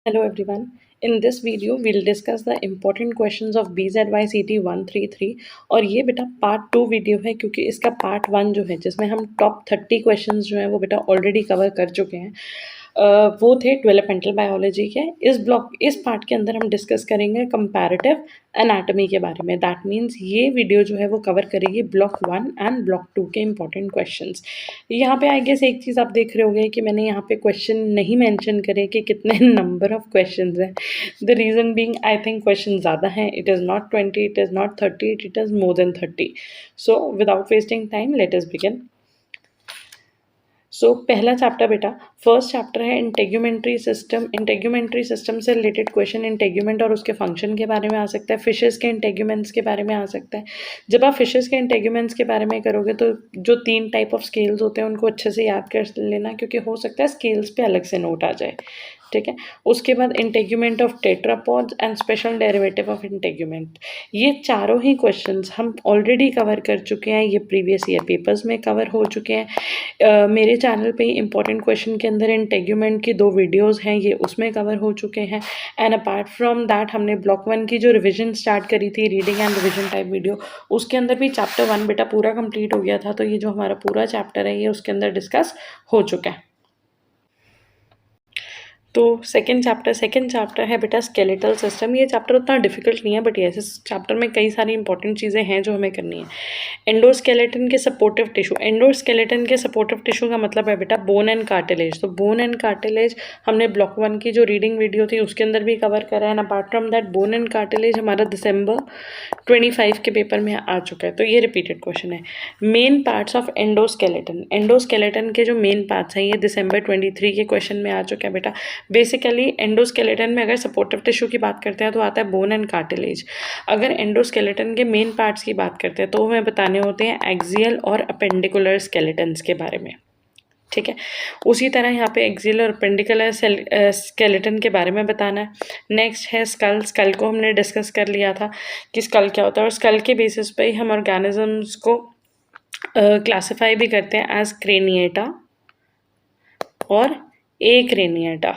Hello everyone. In this video, we'll discuss the important questions of BZYCT 133 और ये बेटा part 2 video है क्योंकि इसका पार्ट 1 जो है जिसमें हम टॉप 30 क्वेश्चंस जो हैं वो बेटा ऑलरेडी कवर कर चुके हैं। वो थे डेवलपमेंटल बायोलॉजी के। इस पार्ट के अंदर हम डिस्कस करेंगे कंपैरेटिव एनाटॉमी के बारे में। दैट मीन्स ये वीडियो जो है वो कवर करेगी ब्लॉक 1 एंड ब्लॉक 2 के इंपॉर्टेंट क्वेश्चंस। यहाँ पे आई गेस एक चीज़ आप देख रहे होंगे कि मैंने यहाँ पे क्वेश्चन नहीं मेंशन करे कि कितने नंबर ऑफ क्वेश्चंस हैं। The reason being I think question ज़्यादा हैं। It is not 20, it is not 30, it is more than 30। So without wasting time let us begin. So पहला चैप्टर बेटा फर्स्ट चैप्टर है integumentary system. Integumentary system से related question integument और उसके function के बारे में आ सकता है। फिशेस के इंटेग्यूमेंट्स के बारे में आ सकता है। जब आप फिशेस के इंटेग्यूमेंट्स के बारे में करोगे तो जो 3 टाइप ऑफ स्केल्स होते हैं उनको अच्छे से याद कर लेना, क्योंकि हो सकता है स्केल्स पे अलग से नोट आ जाए। ठीक है। उसके बाद integument of tetrapods and special derivative of integument. ये चारों ही क्वेश्चंस हम ऑलरेडी कवर कर चुके हैं, ये प्रीवियस ईयर पेपर्स में कवर हो चुके हैं। मेरे चैनल पे इंपॉर्टेंट क्वेश्चन के अंदर इंटेग्यूमेंट की 2 वीडियोस हैं, ये उसमें कवर हो चुके हैं। एंड अपार्ट फ्रॉम दैट हमने ब्लॉक 1 की जो रिविजन स्टार्ट करी थी, reading and revision type video, उसके अंदर भी चैप्टर 1 बेटा पूरा कंप्लीट हो गया था। तो ये जो हमारा पूरा चैप्टर है ये उसके अंदर डिस्कस हो चुका है। तो सेकंड चैप्टर है बेटा स्केलेटल सिस्टम। ये चैप्टर उतना डिफिकल्ट नहीं है, बट यस इस चैप्टर में कई सारी इंपॉर्टेंट चीज़ें हैं जो हमें करनी है। एंडोस्केलेटन के सपोर्टिव टिश्यू। एंडोस्केलेटन के सपोर्टिव टिश्यू का मतलब है बेटा बोन एंड कार्टिलेज। तो बोन एंड कार्टिलेज हमने ब्लॉक 1 की जो रीडिंग वीडियो थी उसके अंदर भी कवर करा है। And apart from that bone and cartilage हमारा दिसंबर 25 के पेपर में आ चुका है, तो ये रिपीटेड क्वेश्चन है। Main parts of endoskeleton. Endoskeleton के जो मेन पार्ट्स हैं ये दिसंबर 23 के क्वेश्चन में आ चुका है बेटा। बेसिकली एंडोस्केलेटन में अगर सपोर्टिव टिश्यू की बात करते हैं तो आता है बोन एंड कार्टिलेज। अगर एंडोस्केलेटन के मेन पार्ट्स की बात करते हैं तो हमें बताने होते हैं एक्सियल और अपेंडिकुलर स्केलेटन्स के बारे में। ठीक है। उसी तरह यहाँ पे एक्सियल और अपेंडिकुलर स्केलेटन के बारे में बताना है। नेक्स्ट है स्कल। स्कल को हमने डिस्कस कर लिया था कि स्कल क्या होता है, और स्कल के बेसिस पे ही हम ऑर्गेनिजम्स को क्लासिफाई भी करते हैं एज क्रेनिएटा और एक्रेनिएटा।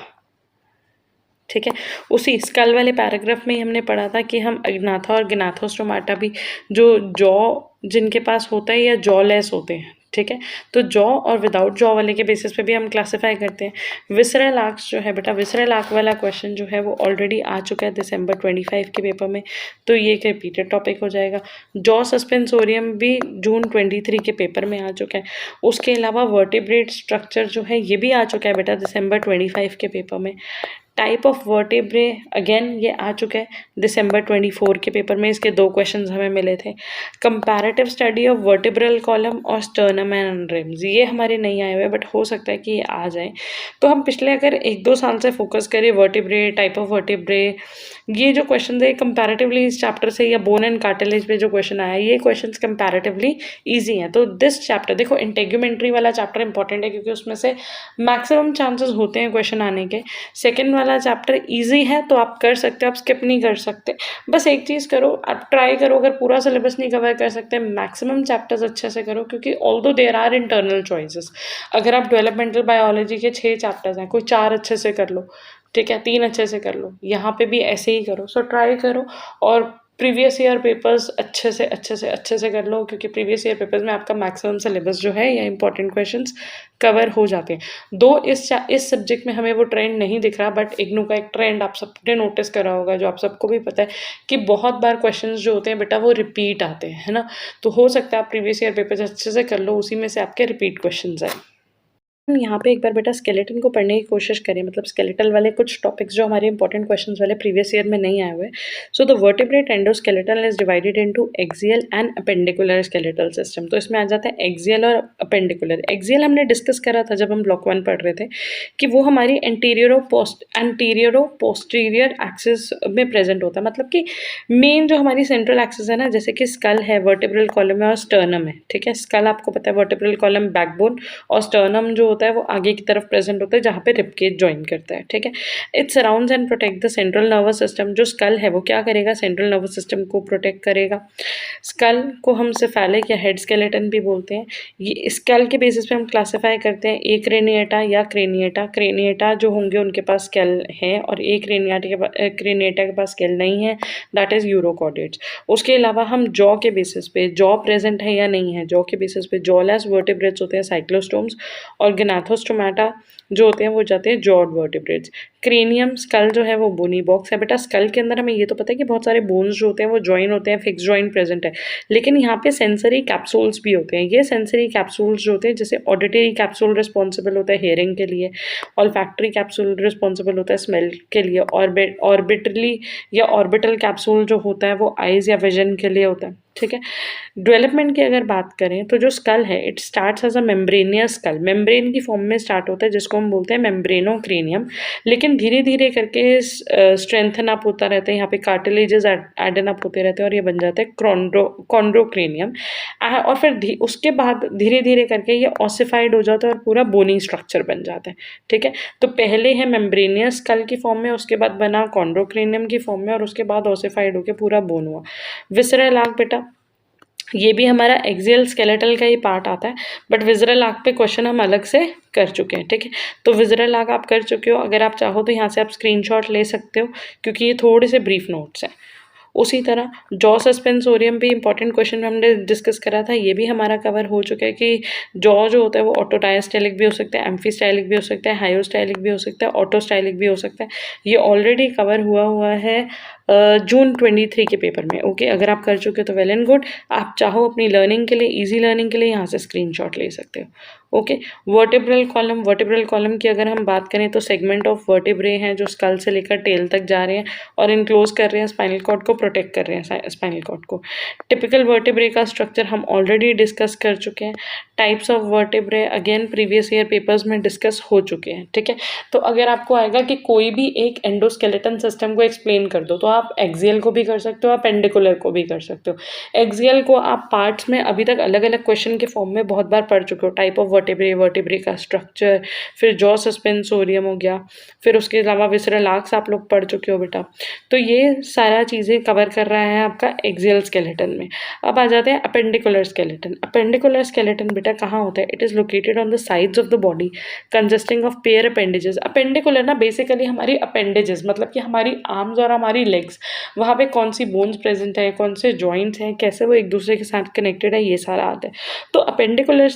ठीक है। उसी स्कल वाले पैराग्राफ में ही हमने पढ़ा था कि हम अग्नाथा और गिनाथोस्टोमाटा भी जो जॉ जिनके पास होता है या जॉ लेस होते हैं, ठीक है, तो जॉ और विदाउट जॉ वाले के बेसिस पे भी हम क्लासिफाई करते हैं। विसरल आर्क्स जो है बेटा, विसरल आर्क वाला क्वेश्चन जो है वो ऑलरेडी आ चुका है दिसंबर 25 के पेपर में, तो ये एक रिपीटेड टॉपिक हो जाएगा। जॉ सस्पेंसोरियम भी जून 23 के पेपर में आ चुका है। उसके अलावा वर्टिब्रेट स्ट्रक्चर जो है ये भी आ चुका है बेटा दिसंबर 25 के पेपर में। टाइप ऑफ वर्टेब्रे अगेन ये आ चुका है दिसंबर 24 के पेपर में। इसके 2 क्वेश्चंस हमें मिले थे। Comparative study of vertebral column और स्टर्नम एंड रिम्स, ये हमारे नहीं आए हुए, बट हो सकता है कि ये आ जाए। तो हम पिछले अगर 1-2 साल से फोकस करें वर्टिब्रे, टाइप ऑफ वर्टिब्रे, ये जो क्वेश्चन है कंपैरेटिवली इस चैप्टर से, या बोन एंड कार्टिलेज पे जो क्वेश्चन आया ये क्वेश्चन कंपैरेटिवली ईजी हैं। तो दिस चैप्टर देखो, इंटेग्यूमेंट्री वाला चैप्टर इंपॉर्टेंट है क्योंकि उसमें से मैक्सिमम चांसेस होते हैं क्वेश्चन आने के। सेकेंड वाला चैप्टर इजी है तो आप कर सकते हो, आप स्किप नहीं कर सकते। बस एक चीज़ करो, आप ट्राई करो, अगर पूरा सिलेबस नहीं कवर कर सकते मैक्सिमम चैप्टर्स अच्छे से करो, क्योंकि although there are internal choices. अगर आप डेवलपमेंटल बायोलॉजी के 6 चैप्टर्स हैं, कोई 4 अच्छे से कर लो, ठीक है, 3 अच्छे से कर लो, यहाँ पे भी ऐसे ही करो। सो ट्राई करो और प्रीवियस ईयर पेपर्स अच्छे से कर लो, क्योंकि प्रीवियस ईयर पेपर्स में आपका मैक्सिमम सिलेबस जो है या इंपॉर्टेंट क्वेश्चंस कवर हो जाते हैं। दो इस सब्जेक्ट में हमें वो ट्रेंड नहीं दिख रहा, बट इग्नू का एक ट्रेंड आप सबने नोटिस करा होगा, जो आप सबको भी पता है कि बहुत बार क्वेश्चंस जो होते हैं बेटा वो रिपीट आते हैं, है ना। तो हो सकता है आप प्रीवियस ईयर पेपर्स अच्छे से कर लो, उसी में से आपके रिपीट क्वेश्चन आए। हम यहाँ पे एक बार बेटा स्केलेटन को पढ़ने की कोशिश करें, मतलब स्केलेटल वाले कुछ टॉपिक्स जो हमारे इंपॉर्टेंट क्वेश्चंस वाले प्रीवियस ईयर में नहीं आए हुए। So the vertebrate endoskeleton is divided into axial and appendicular skeletal system. तो इसमें आ जाता है एक्सियल और अपेंडिकुलर। एक्सियल हमने डिस्कस करा था जब हम ब्लॉक 1 पढ़ रहे थे कि वो हमारी एंटीरियर पोस्टीरियर एक्सिस में प्रेजेंट होता है, मतलब कि मेन जो हमारी सेंट्रल एक्सिस है ना, जैसे कि स्कल है, वर्टिब्रल कॉलम है और स्टर्नम है, ठीक है। स्कल आपको पता है, वर्टिब्रल कॉलम बैकबोन, और स्टर्नम जो होता है वो आगे की तरफ प्रेजेंट होता है जहाँ पे रिबकेज ज्वाइन करता है, ठीक है। It surrounds and protect the central nervous system. जो स्कल है वो क्या करेगा, सेंट्रल नर्वस सिस्टम को प्रोटेक्ट करेगा। स्कल को हम सेफेलिक या हेड स्केलेटन भी बोलते हैं। ये स्कल के बेसिस पे हम क्लासिफाई करते हैं एक क्रेनिएटा या क्रेनिएटा। क्रेनिएटा जो होंगे उनके पास स्केल है और एक क्रेनिएटा के पास स्केल नहीं है, दैट इज यूरोकॉर्डेट्स। उसके अलावा हम जॉ के बेसिस पे, जॉ प्रेजेंट है या नहीं है, जॉ के बेसिस पे जॉलेस वर्टिब्रेट्स होते हैं साइक्लोस्टोम्स, और गनाथोस्टोमाटा जो होते हैं वो जाते हैं जॉड वर्टिब्रेट्स। क्रेनियम स्कल जो है वो बोनी बॉक्स है बेटा। स्कल के अंदर हमें ये तो पता है कि बहुत सारे बोन्स जो होते हैं वो ज्वाइन होते हैं, फिक्स ज्वाइन प्रेजेंट है, लेकिन यहाँ पे सेंसरी कैप्सूल्स भी होते हैं। ये सेंसरी कैप्सूल्स जो होते हैं, जैसे ऑडिटरी कैप्सूल रिस्पॉन्सिबल होता है हियरिंग के लिए, ऑल्फैक्टरी कैप्सूल रिस्पॉन्सिबल होता है स्मेल के लिए, ऑर्बिटली या ऑर्बिटल कैप्सूल जो होता है वो आइज या विजन के लिए होता है, ठीक है। डेवलपमेंट की अगर बात करें तो जो स्कल है it starts as a membranous skull, membrane की फॉर्म में स्टार्ट होता है जिसको हम बोलते हैं मेम्ब्रेनोक्रेनियम, लेकिन धीरे धीरे करके स्ट्रेंथन अप होता रहता है, यहाँ पे कार्टिलेजेस एडन अप होते रहते हैं और ये बन जाता है कॉन्ड्रोक्रेनियम। और फिर उसके बाद धीरे धीरे करके ये ऑसिफाइड हो जाता है और पूरा बोनी स्ट्रक्चर बन जाता है, ठीक है। तो पहले है मेम्ब्रेनियस स्कल की फॉर्म में, उसके बाद बना कॉन्ड्रोक्रेनियम की फॉर्म में और उसके बाद ऑसिफाइड होकर पूरा बोन हुआ। विसरल आर्क बेटा ये भी हमारा एक्सियल स्केलेटल का ही पार्ट आता है, बट विजरल आर्क पे क्वेश्चन हम अलग से कर चुके हैं, ठीक है। तो विजरल आर्क आप कर चुके हो, अगर आप चाहो तो यहाँ से आप स्क्रीनशॉट ले सकते हो क्योंकि ये थोड़े से ब्रीफ नोट्स हैं। उसी तरह जॉ सस्पेंसोरियम भी इंपॉर्टेंट क्वेश्चन में हमने डिस्कस करा था, ये भी हमारा कवर हो चुका है कि जॉ जो होता है वो ऑटोडायस्टाइलिक भी हो सकता है, एम्फीस्टाइलिक भी हो सकता है, हाइयोस्टाइलिक भी हो सकता है, ऑटोस्टाइलिक भी हो सकता है। ये ऑलरेडी कवर हुआ है जून 23 के पेपर में, ओके। अगर आप कर चुके हो तो वेल एंड गुड, आप चाहो अपनी लर्निंग के लिए, ईजी लर्निंग के लिए यहाँ से स्क्रीनशॉट ले सकते हो, ओके। वर्टिब्रल कॉलम की अगर हम बात करें तो सेगमेंट ऑफ वर्टिब्रे हैं जो स्कल से लेकर टेल तक जा रहे हैं और इनक्लोज कर रहे हैं स्पाइनल कॉर्ड को, प्रोटेक्ट कर रहे हैं स्पाइनल कॉर्ड को। टिपिकल वर्टिब्रे का स्ट्रक्चर हम ऑलरेडी डिस्कस कर चुके हैं। Types of vertebrae again previous year papers में डिस्कस हो चुके हैं, ठीक है। तो अगर आपको आएगा कि कोई भी एक एंडोस्केलेटन सिस्टम को एक्सप्लेन कर दो, तो आप एक्सियल को भी कर सकते हो, आप पेंडिकुलर को भी कर सकते हो। एक्सियल को आप पार्ट्स में अभी तक अलग अलग क्वेश्चन के फॉर्म में बहुत बार पढ़ चुके हो, टाइप ऑफ वर्टिब्रे का स्ट्रक्चर, फिर जॉ सस्पेंसोरियम हो गया, फिर उसके अलावा विसरल आर्क्स आप लोग पढ़ चुके हो बेटा। तो ये सारा चीज़ें कवर कर रहा है आपका एक्सियल स्केलेटन में। अब आ जाते हैं अपेंडिकुलर स्केलेटन। अपेंडिकुलर स्केलेटन बेटा कहाँ होता है, it is located on the sides of the body consisting of pair appendages. Appendicular ना बेसिकली हमारी अपेंडेजेस मतलब कि हमारी आर्म्स और हमारी लेग्स, वहाँ पे कौन सी बोन्स प्रेजेंट है, कौन से जॉइंट्स हैं, कैसे वो एक दूसरे के साथ कनेक्टेड है, ये सारा आता है। तो अपेंडिकुलर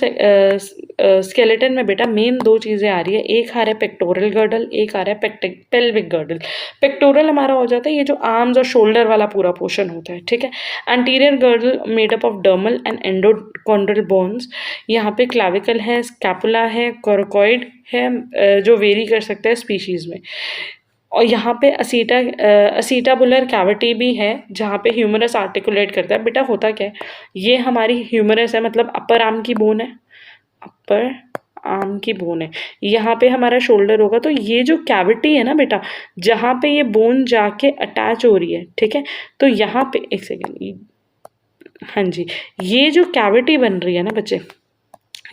स्केलेटन में बेटा मेन दो चीज़ें आ रही है, एक आ रहा है पेक्टोरल गर्डल, एक आ रहा है पेल्विक गर्डल। पेक्टोरल हमारा हो जाता है ये जो आर्म्स और शोल्डर वाला पूरा पोर्शन होता है, ठीक है। Anterior girdle made up of dermal and endochondral bones. यहाँ पे क्लाविकल है, स्कैपुला है, कोरकोइड है जो वेरी कर सकता है स्पीशीज़ में, और यहाँ पे असीटाबुलर कैविटी भी है जहाँ पे ह्यूमरस आर्टिकुलेट करता है। बेटा होता क्या है, ये हमारी ह्यूमरस है मतलब अपर आर्म की बोन है, अपर आर्म की बोन है, यहाँ पे हमारा शोल्डर होगा। तो ये जो कैविटी है ना बेटा, जहाँ पे ये बोन जाके अटैच हो रही है, ठीक है। तो यहाँ पे एक सेकेंड, हाँ जी, ये जो कैविटी बन रही है ना बच्चे,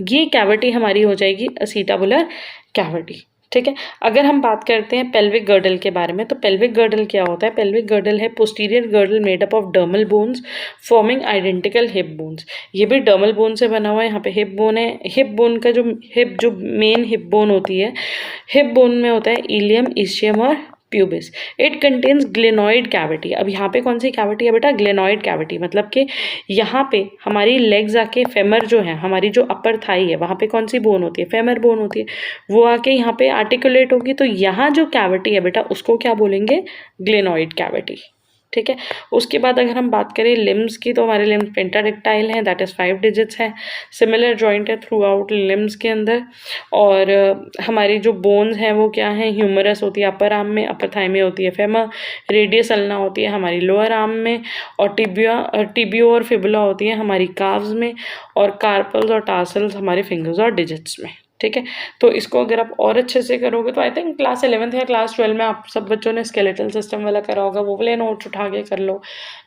ये कैविटी हमारी हो जाएगी असीटाबुलर कैविटी, ठीक है। अगर हम बात करते हैं पेल्विक गर्डल के बारे में, तो पेल्विक गर्डल क्या होता है, पेल्विक गर्डल है posterior girdle made up of dermal bones forming identical hip bones. ये भी डर्मल बोन से बना हुआ है। यहाँ पे हिप बोन है, हिप बोन का जो मेन हिप बोन होती है, हिप बोन में होता है इलियम, इशियम और pubis. It contains glenoid cavity. अब यहाँ पे कौन सी कैविटी है बेटा, ग्लेनॉइड कैविटी, मतलब कि यहाँ पे हमारी लेग्स आके फेमर जो है, हमारी जो अपर थाई है, वहाँ पे कौन सी बोन होती है, फेमर बोन होती है, वो आके यहाँ पे आर्टिकुलेट होगी। तो यहाँ जो कैविटी है बेटा उसको क्या बोलेंगे, ग्लेनॉइड कैविटी, ठीक है। उसके बाद अगर हम बात करें लिम्स की, तो हमारे लिम्स पेंटाडिक्टाइल हैं, दैट इज़ 5 डिजिट्स है। सिमिलर जॉइंट है थ्रू आउट लिम्स के अंदर। और हमारी जो बोन्स हैं वो क्या हैं, ह्यूमरस होती है अपर आर्म में, अपर थाई में होती है फेमर, रेडियस अल्ना होती है हमारी लोअर आर्म में, और टिबियो और फिबुला होती है हमारी काव्स में, और कार्पल्स और टार्सल्स हमारे फिंगर्स और डिजिट्स में, ठीक है। तो इसको अगर आप और अच्छे से करोगे तो आई थिंक क्लास 11th या क्लास 12 में आप सब बच्चों ने स्केलेटल सिस्टम वाला करा होगा, वो वाले नोट्स उठा के कर लो।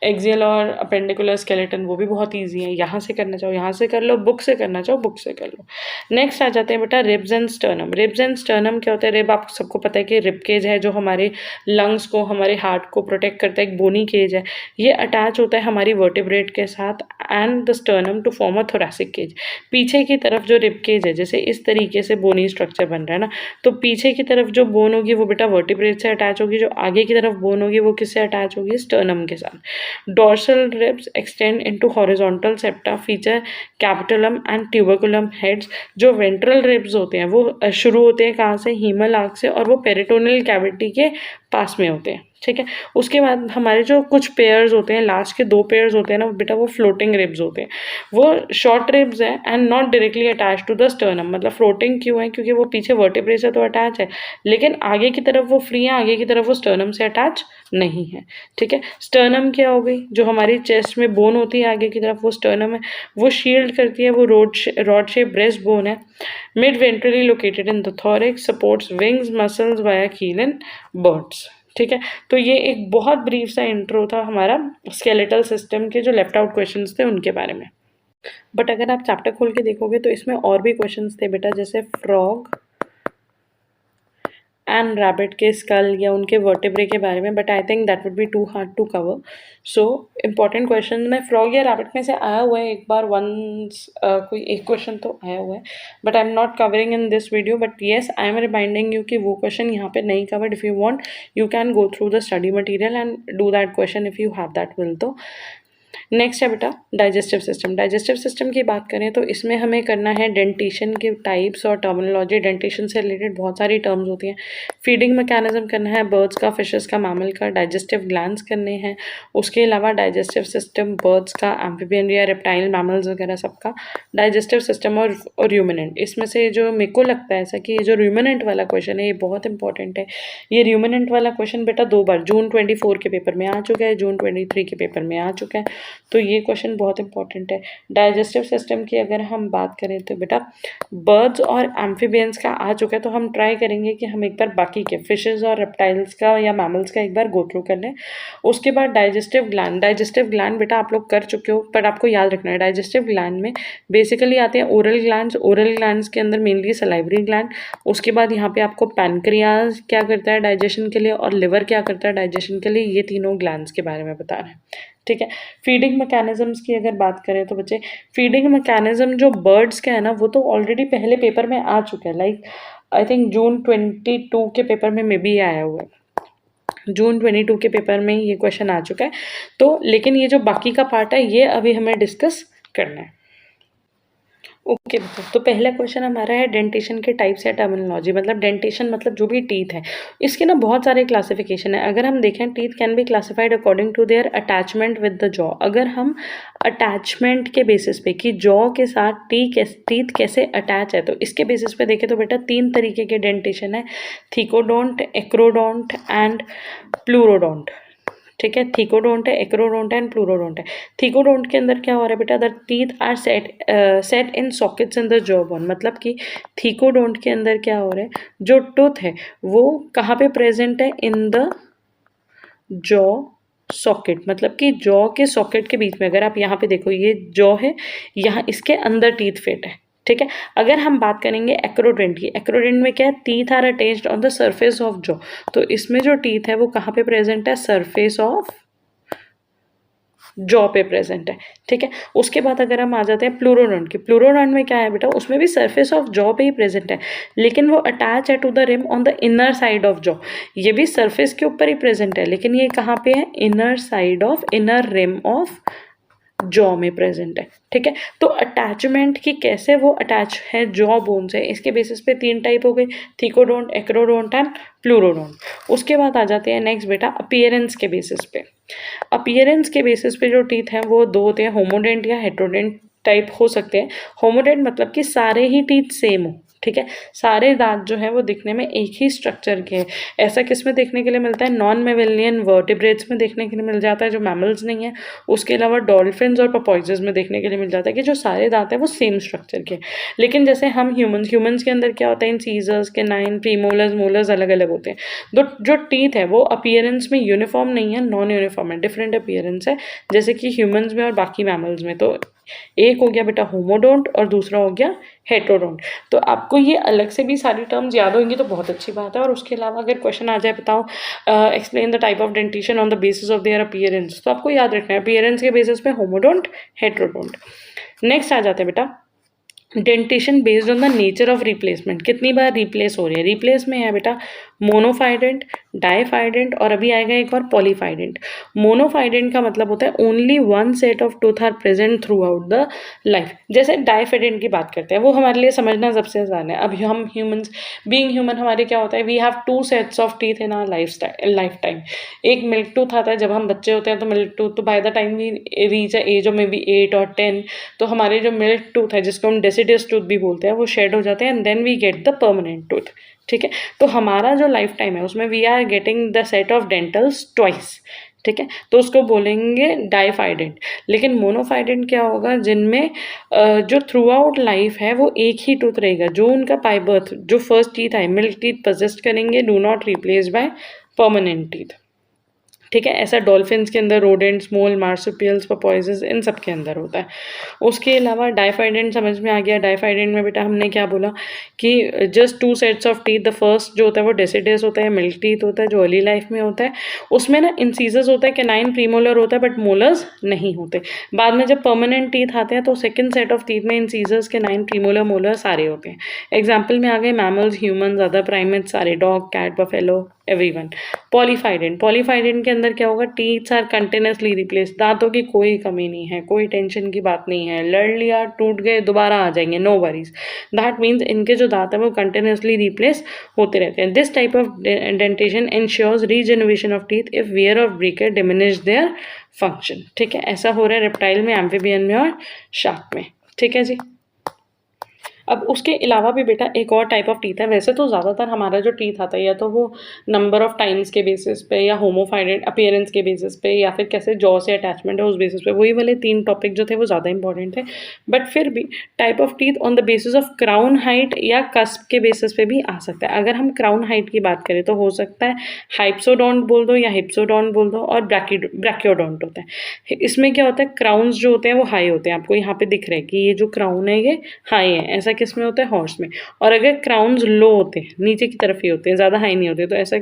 एक्सियल और अपेंडिकुलर स्केलेटन वो भी बहुत ईजी है, यहाँ से करना चाहो यहाँ से कर लो, बुक से करना चाहो बुक से कर लो। नेक्स्ट आ जाते हैं बेटा ribs and sternum. Ribs and sternum क्या होता है? रिब आप सबको पता है कि रिब केज है जो हमारे लंग्स को, हमारे हार्ट को प्रोटेक्ट करता है, एक बोनी केज है। ये अटैच होता है हमारी वर्टिब्रेट के साथ and the sternum to form a thoracic cage. पीछे की तरफ जो रिब केज है, जैसे इस तरीके से बोनी स्ट्रक्चर बन रहा है ना, तो पीछे की तरफ जो बोन होगी वो बेटा वर्टिब्रेट से अटैच होगी, जो आगे की तरफ बोन होगी वो किससे अटैच होगी? स्टर्नम के साथ। Dorsal ribs extend into horizontal septa, feature capitulum and tuberculum heads. जो वेंट्रल रिब्स होते हैं वो शुरू होते हैं कहाँ से? हीमल आर्क से, और वो पेरिटोनियल कैविटी के पास में होते हैं, ठीक है। उसके बाद हमारे जो कुछ पेयर्स होते हैं, लास्ट के 2 पेयर्स होते हैं ना बेटा, वो फ्लोटिंग रिब्स होते हैं। वो शॉर्ट रिब्स है and not directly attach to the sternum. मतलब फ्लोटिंग क्यों है? क्योंकि वो पीछे वर्टिब्रे से तो अटैच है, लेकिन आगे की तरफ वो फ्री है, आगे की तरफ वो स्टर्नम से अटैच नहीं है, ठीक है। स्टर्नम क्या हो गई? जो हमारी चेस्ट में बोन होती है आगे की तरफ, वो स्टर्नम है, वो शील्ड करती है, वो रॉड शेप ब्रेस्ट बोन है। Mid ventrally located in the thorax, supports wings muscles via कील इन बर्ड्स, ठीक है। तो ये एक बहुत ब्रीफ सा इंट्रो था हमारा स्केलेटल सिस्टम के जो लेफ्ट आउट क्वेश्चंस थे उनके बारे में। बट अगर आप चैप्टर खोल के देखोगे तो इसमें और भी क्वेश्चंस थे बेटा, जैसे फ्रॉग एंड रैबिट के स्कल या उनके वर्टेब्रे के बारे में, but I think that would be too hard to cover. So important question में फ्रॉग या रैबिट में से आया हुआ है एक बार वंस, कोई एक क्वेश्चन तो आया हुआ है, but I am not covering in this video. But yes, I am reminding you कि वो क्वेश्चन यहाँ पे नहीं covered. If you want you can go through the study material and do that question if you have that will. तो next है बेटा digestive system. Digestive system की बात करें तो इसमें हमें करना है डेंटेशन के टाइप्स और टर्मिनोलॉजी। डेंटेशन से रिलेटेड बहुत सारी टर्म्स होती हैं। फीडिंग मैकेनिज्म करना है बर्ड्स का, फिशेस का, मैमल का। डाइजेस्टिव ग्लैंड्स करने हैं। उसके अलावा डाइजेस्टिव सिस्टम बर्ड्स का, एम्फीबियन या रेप्टाइल, मैमल्स वगैरह सबका। डाइजेस्टिव सिस्टम और रूमिनेंट, इसमें से जो मेरे को लगता है ऐसा कि ये जो रूमिनेंट वाला क्वेश्चन है ये बहुत इंपॉर्टेंट है। ये रूमिनेंट वाला क्वेश्चन बेटा 2 बार जून 24 के पेपर में आ चुका है, जून 23 के पेपर में आ चुका है, तो ये क्वेश्चन बहुत इंपॉर्टेंट है। डाइजेस्टिव सिस्टम की अगर हम बात करें तो बेटा बर्ड्स और एम्फीबियंस का आ चुका है, तो हम ट्राई करेंगे कि हम एक बार बाकी के फिशेस और रेप्टाइल्स का या मैमल्स का एक बार गो थ्रू कर लें। उसके बाद डाइजेस्टिव ग्लैंड। डाइजेस्टिव ग्लैंड बेटा आप लोग कर चुके हो, पर आपको याद रखना है डाइजेस्टिव ग्लैंड में बेसिकली आते हैं ओरल ग्लैंड्स। ओरल ग्लैंड्स के अंदर मेनली सलाइवरी ग्लैंड। उसके बाद यहाँ पे आपको पैनक्रियाज क्या करता है डाइजेशन के लिए, और लिवर क्या करता है डाइजेशन के लिए, ये तीनों ग्लैंड्स के बारे में बता रहे हैं, ठीक है। फीडिंग मैकेनिज्म्स की अगर बात करें तो बच्चे फीडिंग मैकेनिज्म जो बर्ड्स का है ना वो तो ऑलरेडी पहले पेपर में आ चुका है। लाइक आई थिंक जून 22 के पेपर में मे बी आया हुआ है। जून 22 के पेपर में ये क्वेश्चन आ चुका है। तो लेकिन ये जो बाकी का पार्ट है ये अभी हमें डिस्कस करना है। ओके बच्चों, तो पहला क्वेश्चन हमारा है डेंटेशन के टाइप्स या टर्मिनोलॉजी। मतलब डेंटेशन मतलब जो भी टीथ है, इसके ना बहुत सारे क्लासिफिकेशन है। अगर हम देखें teeth can be classified according to their attachment with the jaw. अगर हम अटैचमेंट के बेसिस पे कि जॉ के साथ टीथ कैसे अटैच है, तो इसके बेसिस पे देखें तो बेटा 3 तरीके के डेंटेशन है, थीकोडोंट, एक्रोडोंट एंड प्लूरोडोंट, ठीक है। थीकोडोंट है, एक्रोडोंट है एंड प्लूरोडोंट है। थीकोडोंट के अंदर क्या हो रहा है बेटा, the teeth are set in sockets in the jaw bone. मतलब कि थीकोडोंट के अंदर क्या हो रहा है, जो टूथ है वो कहाँ पे प्रेजेंट है, इन द जॉ सॉकेट। मतलब कि जॉ के सॉकेट के बीच में, अगर आप यहाँ पे देखो ये जॉ है, यहाँ इसके अंदर टीथ फिट है, ठीक है। अगर हम बात करेंगे एक्रोडेंट की, एक्रोडेंट में क्या है, teeth are attached on the surface of jaw. तो इसमें जो टीथ है वो कहाँ पे प्रेजेंट है, सरफेस ऑफ जॉ पे प्रेजेंट है, ठीक है। उसके बाद अगर हम आ जाते हैं प्लूरोडोंट की, प्लूरोडोंट में क्या है बेटा, उसमें भी सरफेस ऑफ जॉ पे ही प्रेजेंट है, लेकिन वो अटैच है to the rim on the inner side of jaw. ये भी सरफेस के ऊपर ही प्रेजेंट है, लेकिन ये कहाँ पे है, inner side of, inner rim of jaw में प्रेजेंट है, ठीक है। तो अटैचमेंट की कैसे वो अटैच है जॉ बोन से, इसके बेसिस पे 3 टाइप हो गए, थीकोडोंट, एक्रोडोंट एंड प्लूरोडोंट। उसके बाद आ जाते हैं नेक्स्ट बेटा अपीयरेंस के बेसिस पे। अपीयरेंस के बेसिस पे जो टीथ हैं वो 2 होते हैं, होमोडेंट या हेटेरोडेंट टाइप हो सकते हैं। होमोडेंट मतलब कि सारे ही टीथ सेम हो, ठीक है। सारे दांत जो है वो दिखने में एक ही स्ट्रक्चर के हैं। ऐसा किस में देखने के लिए मिलता है? नॉन मेमेलियन वर्टिब्रेट्स में देखने के लिए मिल जाता है जो मैमल्स नहीं है। उसके अलावा डॉल्फिन्स और पपोइजेस में देखने के लिए मिल जाता है कि जो सारे दांत हैं वो सेम स्ट्रक्चर के। लेकिन जैसे हम ह्यूमंस के अंदर क्या होता है, इंसीजर्स के 9 प्रीमोलर्स मोलर्स अलग अलग होते हैं। जो टीथ है वो अपीयरेंस में यूनिफॉर्म नहीं है, नॉन यूनिफॉर्म है, डिफरेंट अपीयरेंस है, जैसे कि ह्यूमंस में और बाकी मैमल्स में। तो एक हो गया बेटा होमोडोंट और दूसरा हो गया हेटेरोडोंट। तो आपको ये अलग से भी सारी टर्म्स याद होंगी तो बहुत अच्छी बात है। और उसके अलावा अगर क्वेश्चन आ जाए, बताओ explain the type of dentition on the basis of their appearance, तो आपको याद रखना है अपीयरेंस के बेसिस पे होमोडोंट, हेटेरोडोंट। नेक्स्ट आ जाते हैं बेटा dentition based on the nature of replacement, कितनी बार रिप्लेस हो रही है। रिप्लेस में है बेटा मोनोफाइडेंट, डाइफाइडेंट और अभी आएगा एक और पॉलीफाइडेंट। मोनोफाइडेंट का मतलब होता है only one set of tooth are present throughout the life. जैसे डाइफाइडेंट की बात करते हैं, वो हमारे लिए समझना सबसे आसान है। अब हम ह्यूमंस, बीइंग ह्यूमन, हमारे क्या होता है, we have 2 sets of teeth in our life time. एक मिल्क टूथ आता है जब हम बच्चे होते हैं, तो मिल्क टूथ, तो by the time we reach a age of maybe 8 और 10, तो हमारे जो मिल्क टूथ है जिसको हम डेसिडस टूथ भी बोलते हैं वो शेड हो जाते हैं and then we get the permanent tooth. ठीक है, तो हमारा जो लाइफ टाइम है उसमें we are getting the set of dentals twice. ठीक है, तो उसको बोलेंगे डाइफाइडेंट। लेकिन मोनोफाइडेंट क्या होगा, जिनमें जो थ्रू आउट लाइफ है वो एक ही टूथ रहेगा, जो उनका बाय बर्थ जो फर्स्ट टीथ है मिल्क टीथ परसिस्ट करेंगे, do not replace by permanent teeth. ठीक है, ऐसा डॉल्फिन्स के अंदर, रोडेंट्स, मोल, मार्सुपियल्स, पपोइजेस, इन सब के अंदर होता है। उसके अलावा डाइफाइडेंट समझ में आ गया। डाइफाइडेंट में बेटा हमने क्या बोला कि just 2 sets of teeth, the first जो होता है वो डेसिडस होता है, मिल्क टीथ होता है जो अर्ली लाइफ में होता है, उसमें ना इंसीजर्स होता है, कैनाइन प्रीमोलर होता है बट मोलर्स नहीं होते। बाद में जब परमानेंट टीथ आते हैं तो सेकेंड सेट ऑफ टीथ में इंसीजर्स, कैनाइन, प्रीमोलर, मोलर सारे होते हैं। एग्जाम्पल में आ गए मैमल्स, ह्यूमंस, अदर प्राइमेट्स सारे, डॉग, कैट, बफेलो, एवरीवन। पॉलीफाइडेंट के अंदर क्या होगा, टीथ्स आर कंटिन्यूसली रिप्लेस, दांतों की कोई कमी नहीं है, कोई टेंशन की बात नहीं है, लड़ लिया, टूट गए, दोबारा आ जाएंगे, नो वरीज। दैट मीन्स इनके जो दांत है वो कंटिन्यूसली रिप्लेस होते रहते हैं। This type of dentition ensures regeneration of teeth if wear off breaker diminish their function. ठीक है, ऐसा हो रहा है रेप्टाइल में, एम्फीबियन में और शार्क में। ठीक है जी। अब उसके अलावा भी बेटा एक और टाइप ऑफ टीथ है। वैसे तो ज़्यादातर हमारा जो टीथ आता है या तो वो नंबर ऑफ टाइम्स के बेसिस पे, या होमोफाइडेंट अपीयरेंस के बेसिस पे, या फिर कैसे जॉ से अटैचमेंट है उस बेसिस पे, वही वाले 3 टॉपिक जो थे वो ज़्यादा इंपॉर्टेंट थे। बट फिर भी type of teeth on the basis of crown height या कस्प के बेसिस पे भी आ सकता है। अगर हम क्राउन हाइट की बात करें तो हो सकता है हाइप्सोडोंट बोल दो या हिप्सोडोंट बोल दो, और ब्रैकियोडोंट होता है। इसमें क्या होता है, क्राउन्स जो होते हैं वो हाई होते हैं। आपको यहाँ पे दिख रहा है कि ये जो क्राउन है ये हाई है। ऐसा किस में होता है, हॉर्स में। और अगर क्राउन्स लो होते हैं, नीचे की तरफ ही होते हैं, ज़्यादा हाई नहीं होते, तो ऐसा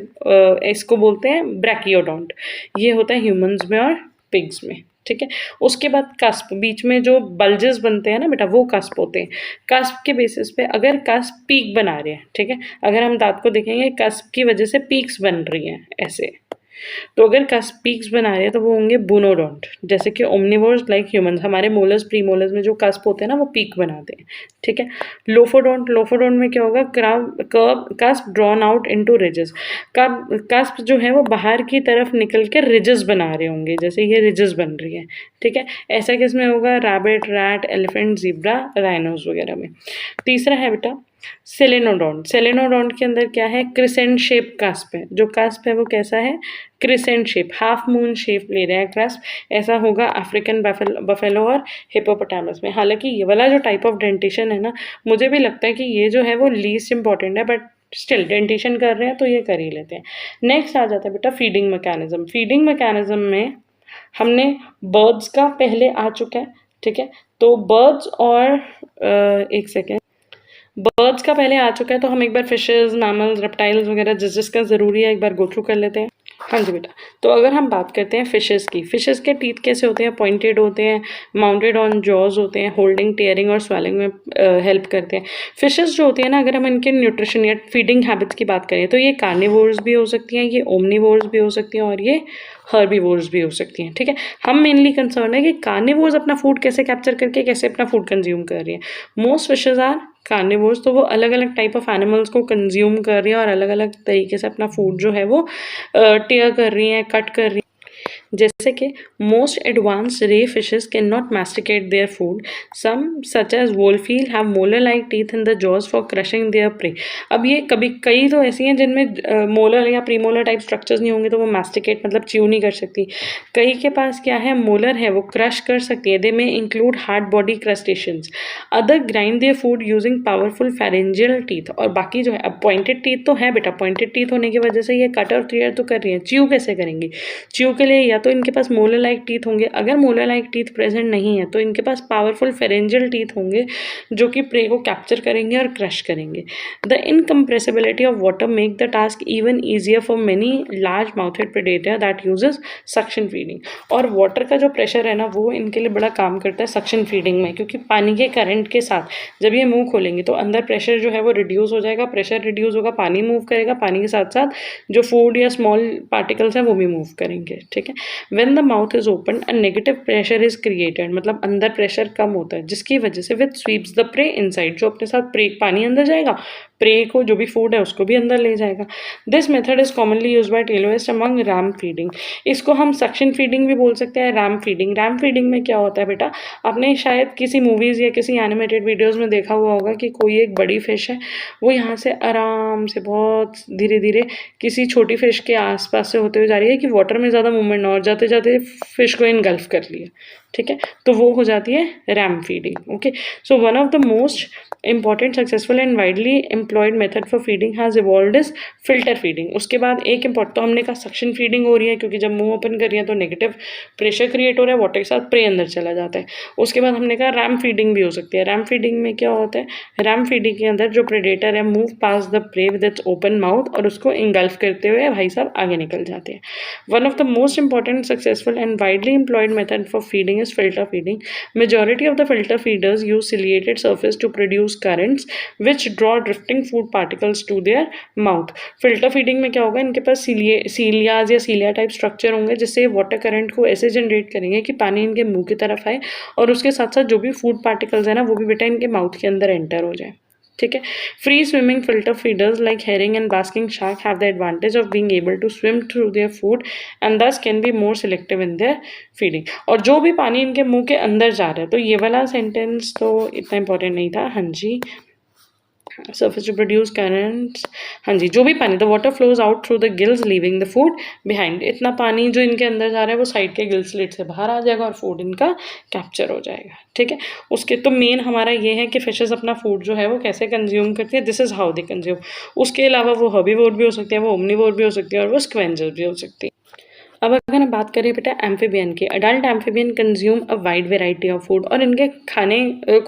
इसको बोलते हैं ब्रैकियोडोंट। ये होता है ह्यूमंस में और पिग्स में। ठीक है, उसके बाद कस्प, बीच में जो बल्जेस बनते हैं ना बेटा, वो कस्प होते हैं। कस्प के बेसिस पे अगर कस्प पीक बना रहे हैं, ठीक है, अगर हम दांत को देखेंगे कस्प की वजह से पीक्स बन रही हैं ऐसे, तो अगर कस्प पीक्स बना रहे हैं तो वो होंगे बुनोडोंट। जैसे कि ओमनिवोर्स लाइक ह्यूमंस, हमारे मोलर्स, प्रीमोलर्स में जो कस्प होते हैं ना वो पीक बनाते हैं। ठीक है, लोफोडोंट में क्या होगा, cusp drawn out into ridges. Cusp जो है वो बाहर की तरफ निकल के रिजेस बना रहे होंगे, जैसे ये रिजेस बन रही है। ठीक है, ऐसा किसमें होगा, rabbit, rat, elephant, zebra, rhinos वगैरह में। तीसरा है बेटा सेलेनोडोंट के अंदर क्या है, क्रिसेंट शेप कस्प है। जो कस्प है वो कैसा है, crescent shape, half moon shape ले रहा है कस्प। ऐसा होगा अफ्रीकन बफेलो और हिप्पोपोटामस में। हालांकि ये वाला जो टाइप ऑफ डेंटेशन है ना, मुझे भी लगता है कि ये जो है वो लीस्ट इंपॉर्टेंट है, बट स्टिल डेंटेशन कर रहे हैं तो ये कर ही लेते हैं। नेक्स्ट आ जाता है बेटा फीडिंग मैकेनिज्म। फीडिंग मैकेनिज्म में हमने बर्ड्स का पहले आ चुका है। ठीक है, तो बर्ड्स और एक सेकेंड, बर्ड्स का पहले आ चुका है, तो हम एक बार फिशेस, मैमल्स, रेप्टाइल्स वगैरह जिसका ज़रूरी है एक बार गो थ्रू कर लेते हैं। हाँ जी बेटा, तो अगर हम बात करते हैं फिशेस की, फिशेस के टीथ कैसे होते हैं, पॉइंटेड होते हैं, माउंटेड ऑन जॉज होते हैं, होल्डिंग, टेयरिंग और स्वेलिंग में हेल्प करते हैं। फिशेस जो होती है ना, अगर हम इनके न्यूट्रिशन या फीडिंग हैबिट्स की बात करें तो ये कार्निवोर्स भी हो सकती हैं, ये ओमनिवोर्स भी हो सकती हैं, और ये हर्बीवोर्स भी हो सकती हैं। ठीक है, हम मेनली कंसर्न है कि कार्निवोर्स अपना फूड कैसे कैप्चर करके कैसे अपना फूड कंज्यूम कर रही है। मोस्ट फिशेज आर कार्निवोर्स, तो वो अलग अलग टाइप ऑफ एनिमल्स को कंज्यूम कर रही हैं और अलग अलग तरीके से अपना फूड जो है वो टेयर कर रही हैं, कट कर रही हैं। जैसे कि most advanced ray fishes can not masticate their food, some such as wolf eel have molar like teeth in the jaws for crushing their prey. अब ये कई तो ऐसी हैं जिनमें मोलर या प्रीमोलर टाइप स्ट्रक्चर्स नहीं होंगे तो वो मैस्टिकेट मतलब च्यू नहीं कर सकती। कई के पास क्या है, मोलर है, वो क्रश कर सकती है। दे में include hard body crustaceans. Other grind their food using powerful pharyngeal teeth. और बाकी जो है, अब पॉइंटेड टीथ तो है बेटा, पॉइंटेड टीथ होने की वजह से ये कट और क्लियर तो कर रही है। च्यू कैसे करेंगी? च्यू के लिए या तो इनके पास मोलर लाइक टीथ होंगे, अगर मोलर लाइक टीथ प्रेजेंट नहीं है तो इनके पास पावरफुल फेरेंजियल टीथ होंगे जो कि प्रे को कैप्चर करेंगे और क्रश करेंगे। The incompressibility of water make the task even easier for many large mouthed predator that uses suction feeding. और वाटर का जो प्रेशर है ना, वो इनके लिए बड़ा काम करता है सक्शन फीडिंग में, क्योंकि पानी के करंट के साथ जब ये मुंह खोलेंगे तो अंदर प्रेशर जो है वो रिड्यूस हो जाएगा। प्रेशर रिड्यूस होगा, पानी मूव करेगा, पानी के साथ साथ जो फूड या स्मॉल पार्टिकल्स हैं वो भी मूव करेंगे। ठीक है। When the mouth is open a negative pressure is created, मतलब अंदर प्रेशर कम होता है, जिसकी वजह से with sweeps the prey inside, जो अपने साथ प्रे पानी अंदर जाएगा, प्रे को जो भी फूड है उसको भी अंदर ले जाएगा। This method is commonly use by teleost among ram feeding. इसको हम सक्शन फीडिंग भी बोल सकते हैं, रैम फीडिंग। रैम फीडिंग में क्या होता है बेटा, आपने शायद किसी मूवीज या किसी एनिमेटेड वीडियोस में देखा हुआ होगा कि कोई एक बड़ी फिश है, वो यहाँ से आराम से बहुत धीरे धीरे किसी छोटी फिश के आसपास से होते हुए जा रही है कि वाटर में ज़्यादा मूवमेंट ना हो, जाते जाते फिश को इनगल्फ कर लिया। ठीक है, तो वो हो जाती है RAM feeding. Okay, so one of the most important successful and widely employed method for feeding has evolved is filter feeding. उसके बाद एक इम्पॉर्टेंट, तो हमने कहा सक्शन फीडिंग हो रही है क्योंकि जब मुंह ओपन कर रही है तो नेगेटिव प्रेशर क्रिएट हो रहा है, वाटर के साथ प्रे अंदर चला जाता है। उसके बाद हमने कहा रैम फीडिंग भी हो सकती है। रैम फीडिंग में क्या होता है, रैम फीडिंग के अंदर जो प्रेडेटर है move pass the prey with its open mouth और उसको इंगल्फ करते हुए भाई साहब आगे निकल जाते हैं। One of the most important successful and widely employed method for feeding is filter feeding. Majority of the filter feeders use ciliated surface to produce currents which draw drifting food particles to their mouth. Filter feeding में क्या होगा, इनके पास सीलियाज या सीलिया type structure होंगे जिससे water current को ऐसे generate करेंगे कि पानी इनके मुंह की तरफ आए और उसके साथ साथ जो भी फूड पार्टिकल्स है ना वो भी बेटा इनके माउथ के अंदर एंटर हो जाए। ठीक है। Free swimming filter feeders like herring and basking shark have the advantage of being able to swim through their food and thus can be more selective in their feeding. और जो भी पानी इनके मुंह के अंदर जा रहा है, तो ये वाला सेंटेंस तो इतना इंपॉर्टेंट नहीं था। हाँ जी, surface to produce currents, हाँ जी, जो भी पानी, the water flows out through the gills leaving the food behind। इतना पानी जो इनके अंदर जा रहा है वो साइड के गिल स्लिट से बाहर आ जाएगा और फूड इनका कैप्चर हो जाएगा। ठीक है। उसके तो मेन हमारा ये है कि फिशेस अपना फूड जो है वो कैसे कंज्यूम करती है, this is how they consume. उसके अलावा वो हर्बीवोर भी हो सकती है, वो ओमनीवोर भी हो सकती है और वो स्क्वेंजर भी हो सकती है। अब अगर हम बात करें बेटा एम्फीबियन की, adult amphibian consume a wide variety of food, और इनके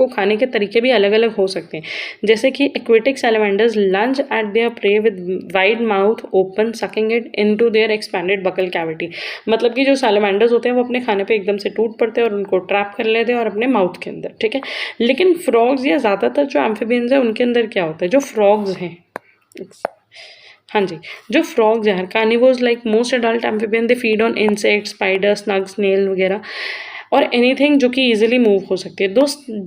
खाने के तरीके भी अलग अलग हो सकते हैं। जैसे कि aquatic salamanders lunge at their prey with wide mouth open sucking it into their expanded buccal cavity. मतलब कि जो सैलमेंडर्स होते हैं वो अपने खाने पे एकदम से टूट पड़ते हैं और उनको ट्रैप कर लेते हैं और अपने माउथ के अंदर। ठीक है। लेकिन फ्रॉग्स या ज़्यादातर जो एम्फीबियंस है उनके अंदर क्या होता है, जो फ्रॉग्स हैं, हाँ जी, जो फ्रॉग्स हैं, carnivores like most adult amphibian they feed on insects, spider, slug, snail वगैरह और एनीथिंग जो कि इजीली मूव हो सकती है।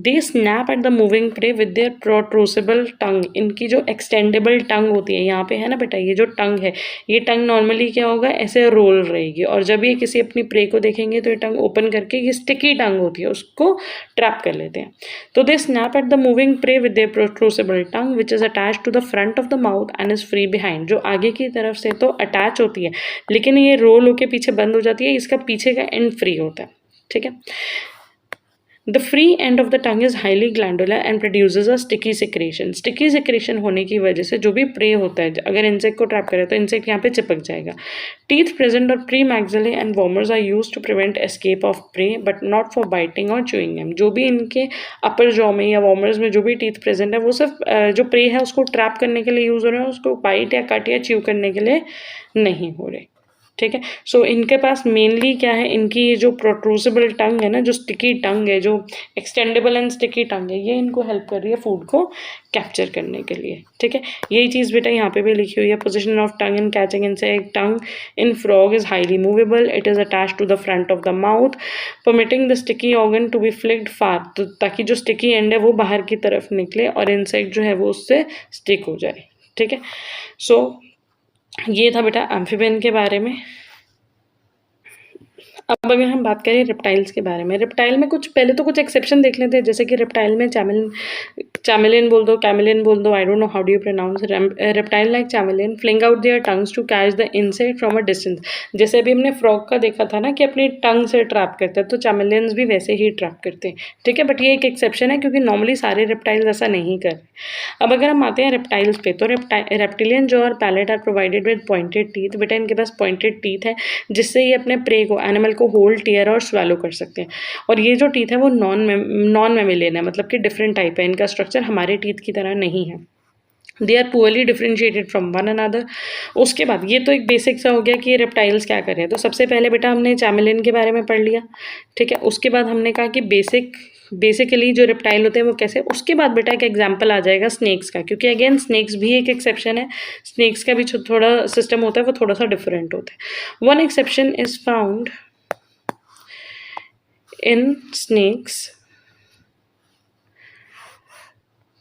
They snap at the moving prey with their protrusible tongue. इनकी जो एक्सटेंडेबल टंग होती है, यहाँ पे है ना बेटा, ये जो टंग है, ये टंग नॉर्मली क्या होगा, ऐसे रोल रहेगी और जब ये किसी अपनी प्रे को देखेंगे तो ये टंग ओपन करके, ये स्टिकी टंग होती है, उसको ट्रैप कर लेते हैं। तो they snap at the moving prey with their protrusible tongue which is attach to the front of the mouth and is free behind. जो आगे की तरफ से तो अटैच होती है लेकिन ये रोल होके पीछे बंद हो जाती है, इसका पीछे का एंड फ्री होता है। ठीक है। The free end of the tongue is highly glandular and produces a sticky secretion. Sticky secretion होने की वजह से जो भी प्रे होता है, अगर इंसेक्ट को ट्रैप करे तो इंसेक्ट यहाँ पे चिपक जाएगा। टीथ प्रेजेंट और premaxillae and vomers are use to prevent escape of prey but not for biting और च्यूइंग देम। जो भी इनके अपर जॉ में या वॉर्मर्स में जो भी टीथ प्रेजेंट है वो सिर्फ जो प्रे है उसको ट्रैप करने के लिए यूज हो रहे हैं, उसको बाइट या कट या च्यू करने के लिए नहीं हो रहे। ठीक है। सो इनके पास मेनली क्या है, इनकी ये जो प्रोट्रूसिबल टंग है ना, जो स्टिकी टंग है, जो एक्सटेंडेबल एंड स्टिकी टंग है, ये इनको हेल्प कर रही है फूड को कैप्चर करने के लिए। ठीक है। यही चीज़ बेटा यहाँ पे भी लिखी हुई है, position of tongue in catching insect. Tongue in frog is highly movable, it is attach to the front of the mouth permitting the sticky organ to be flicked far, तो ताकि जो स्टिकी एंड है वो बाहर की तरफ निकले और इंसेक्ट जो है वो उससे स्टिक हो जाए। ठीक है। सो ये था बेटा एम्फीबियन के बारे में। अब अगर हम बात करें रेप्टाइल्स के बारे में, रेप्टाइल में कुछ पहले तो कुछ एक्सेप्शन देख लेते हैं, जैसे कि रेप्टाइल में चैमेलियन बोल दो, कैमेलियन बोल दो, I don't know how do you pronounce. Reptile like chameleon fling out their tongues to catch the insect from a distance. जैसे अभी हमने फ्रॉग का देखा था ना कि अपनी टंग से ट्रैप करते हैं, तो चैमेलियंस भी वैसे ही ट्रैप करते हैं, ठीक है। बट ये एक एक्सेप्शन है क्योंकि नॉर्मली सारे रेप्टाइल्स ऐसा नहीं कर रहे। अब अगर हम आते हैं रेप्टाइल्स पे, तो रेप्टिलियन जॉ और palate are provided with pointed teeth. बेटा इनके पास पॉइंटेड टीथ है जिससे ये अपने प्रे को, एनिमल को होल्ड, टीयर और स्वेलो कर सकते हैं। और ये जो टीथ है वो नॉन मेमिलियन है, मतलब कि डिफरेंट टाइप है, इनका स्ट्रक्चर हमारे टीथ की तरह नहीं है। They are poorly differentiated from one another. उसके बाद ये तो एक बेसिक सा हो गया कि ये रेप्टाइल्स क्या कर रहे हैं। तो सबसे पहले बेटा हमने चैमेलियन के बारे में पढ़ लिया, ठीक है। उसके बाद हमने कहा कि बेसिकली जो रेप्टाइल होते हैं वो कैसे। उसके बाद बेटा एक एग्जांपल आ जाएगा स्नेक्स का, क्योंकि अगेन स्नेक्स भी एक एक्सेप्शन है। स्नेक्स का भी थोड़ा सिस्टम होता है, वो थोड़ा सा डिफरेंट होता है। One exception is found in snakes,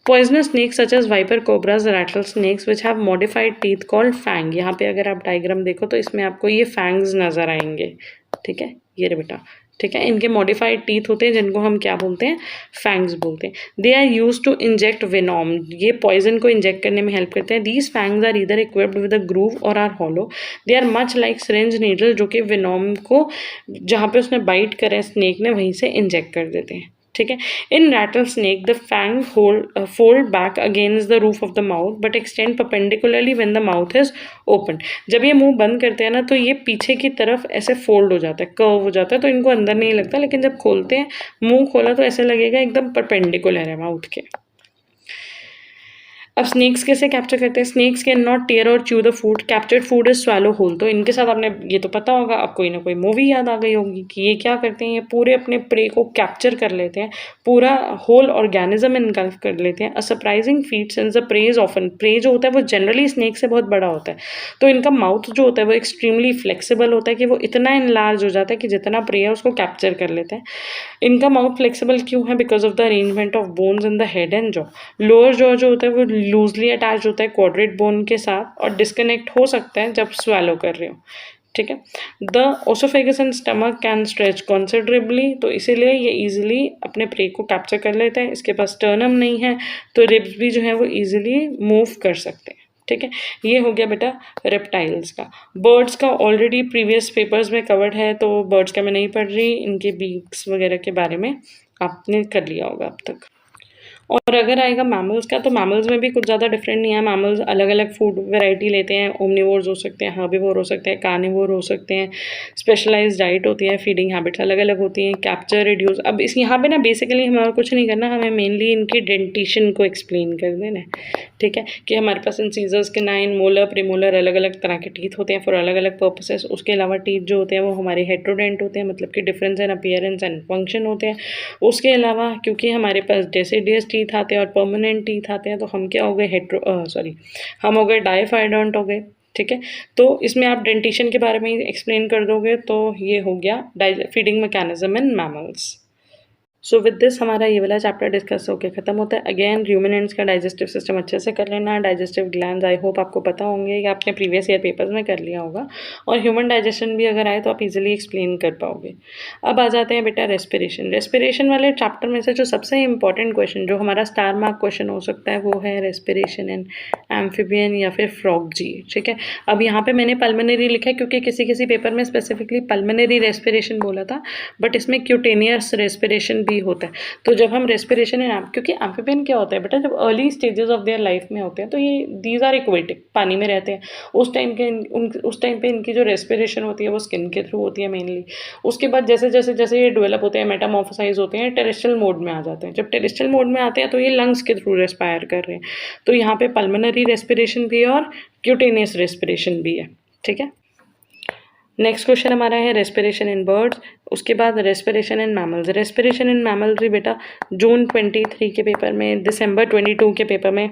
poisonous snakes such as viper, cobras, rattlesnakes which have modified teeth called fang। यहाँ पे अगर आप डायग्राम देखो तो इसमें आपको ये fangs नजर आएंगे, ठीक है। ये रे बेटा, ठीक है। इनके मॉडिफाइड टीथ होते हैं जिनको हम क्या बोलते हैं, फैंग्स बोलते हैं। They are use to inject venom, ये पॉइजन को इंजेक्ट करने में हेल्प करते हैं। These fangs are either equipped with a groove or are hollow. They are much like syringe needle, जो कि वेनॉम को जहाँ पे उसने बाइट करा है स्नेक ने वहीं से इंजेक्ट कर देते हैं, ठीक है। In rattlesnake the fang fold back against the roof of the mouth but extend perpendicularly when the mouth is open. जब ये मुंह बंद करते हैं ना तो ये पीछे की तरफ ऐसे फोल्ड हो जाता है, कर्व हो जाता है, तो इनको अंदर नहीं लगता। लेकिन जब खोलते हैं, मुंह खोला तो ऐसे लगेगा एकदम परपेंडिकुलर है माउथ के। अब स्नेक्स कैसे कैप्चर करते हैं। Snakes can not tear or chew the food, captured food is swallow whole. तो इनके साथ आपने ये तो पता होगा, अब कोई ना कोई मूवी याद आ गई होगी कि ये क्या करते हैं, ये पूरे अपने प्रे को कैप्चर कर लेते हैं, पूरा होल ऑर्गेनिज्म इनगल्फ कर लेते हैं। A surprising feat since the prey is often, prey जो होता है वो जनरली स्नेक से बहुत बड़ा होता है, तो इनका माउथ जो होता है वो एक्सट्रीमली फ्लेक्सिबल होता है कि वो इतना इनलार्ज हो जाता है कि जितना प्रे है उसको कैप्चर कर लेते हैं। इनका माउथ फ्लेक्सिबल क्यों है, because of the arrangement of bones in the head and jaw. Lower jaw जो होता है वो लूजली अटैच होता है क्वाड्रेट बोन के साथ और डिस्कनेक्ट हो सकता है जब स्वेलो कर रहे हो, ठीक है। The oesophagus and stomach can stretch considerably, तो इसीलिए ये इजीली अपने प्रे को कैप्चर कर लेते हैं। इसके पास स्टर्नम नहीं है तो रिब्स भी जो है वो इजीली मूव कर सकते हैं, ठीक है। ये हो गया बेटा रेप्टाइल्स का। बर्ड्स का ऑलरेडी प्रीवियस पेपर्स में कवर्ड है, तो बर्ड्स का मैं नहीं पढ़ रही, इनके बीक्स वगैरह के बारे में आपने कर लिया होगा अब तक। और अगर आएगा मैमल्स का, तो मैमल्स में भी कुछ ज़्यादा डिफरेंट नहीं है। मैमल्स अलग अलग फूड वैरायटी लेते हैं, ओमनिवोर्स हो सकते हैं, हर्बिवोर हो सकते हैं, कार्निवोर हो सकते हैं। स्पेशलाइज्ड डाइट होती है, फीडिंग हैबिट्स अलग अलग होती हैं, कैप्चर, रिड्यूस। अब इस यहाँ पे ना बेसिकली हमें और कुछ नहीं करना, हमें मेनली इनकी डेंटिशन को एक्सप्लेन कर देना है, ठीक है। कि हमारे पास इंसीजर्स के 9 मोलर, प्रीमोलर अलग अलग तरह के टीथ होते हैं फॉर अलग अलग पर्पसेस। उसके अलावा टीथ जो होते हैं वो हमारे हेट्रोडेंट होते हैं, मतलब कि difference in appearance and function होते हैं। उसके अलावा क्योंकि हमारे पास डेसिडियस टीथ आते हैं और परमानेंट टीथ आते हैं, तो हम क्या हो गए, हम हो गए डाइफाइडोंट हो गए, ठीक है। तो इसमें आप डेंटिशन के बारे में एक्सप्लेन कर दोगे तो ये हो गया feeding mechanism in mammals. So with this हमारा ये वाला चैप्टर डिस्कस होकर खत्म होता है। अगेन र्यूमिनेंट्स का डाइजेस्टिव सिस्टम अच्छे से कर लेना। डाइजेस्टिव ग्लैंड्स आई होप आपको पता होंगे या आपने प्रीवियस ईयर पेपर्स में कर लिया होगा, और ह्यूमन डाइजेशन भी अगर आए तो आप इजीली एक्सप्लेन कर पाओगे। अब आ जाते हैं बेटा रेस्पिरेशन। रेस्पिरेशन वाले चैप्टर में से जो सबसे इंपॉर्टेंट क्वेश्चन, जो हमारा स्टार मार्क क्वेश्चन हो सकता है, वो है रेस्पिरेशन इन एम्फीबियन या फिर फ्रॉग जी, ठीक है। अब यहाँ पे मैंने पल्मोनरी लिखा है क्योंकि किसी किसी पेपर में स्पेसिफिकली पल्मोनरी रेस्पिरेशन बोला था, बट इसमें क्यूटेनियस रेस्पिरेशन होता है। तो जब हम रेस्पिरेशन क्योंकि एम्फीबियन क्या होता है बेटा, जब early stages of their life में होते हैं तो ये दीज आर एक्वेटिक, पानी में रहते हैं। उस टाइम पे इनकी जो रेस्पिरेशन होती है वो स्किन के थ्रू होती है मेनली। उसके बाद जैसे जैसे जैसे ये डेवलप होते हैं, मेटामॉर्फोसाइज होते हैं, टेरेस्ट्रियल मोड में आ जाते हैं। जब टेरेस्ट्रियल मोड में आते हैं तो ये लंग्स के थ्रू रेस्पायर कर रहे हैं। तो यहाँ पे पल्मोनरी रेस्पिरेशन भी है और क्यूटेनियस रेस्पिरेशन भी है, ठीक है। नेक्स्ट क्वेश्चन हमारा है रेस्पिरेशन इन बर्ड्स, उसके बाद respiration in mammals. Respiration in mammals भी बेटा जून 23 के पेपर में, दिसंबर 22 के पेपर में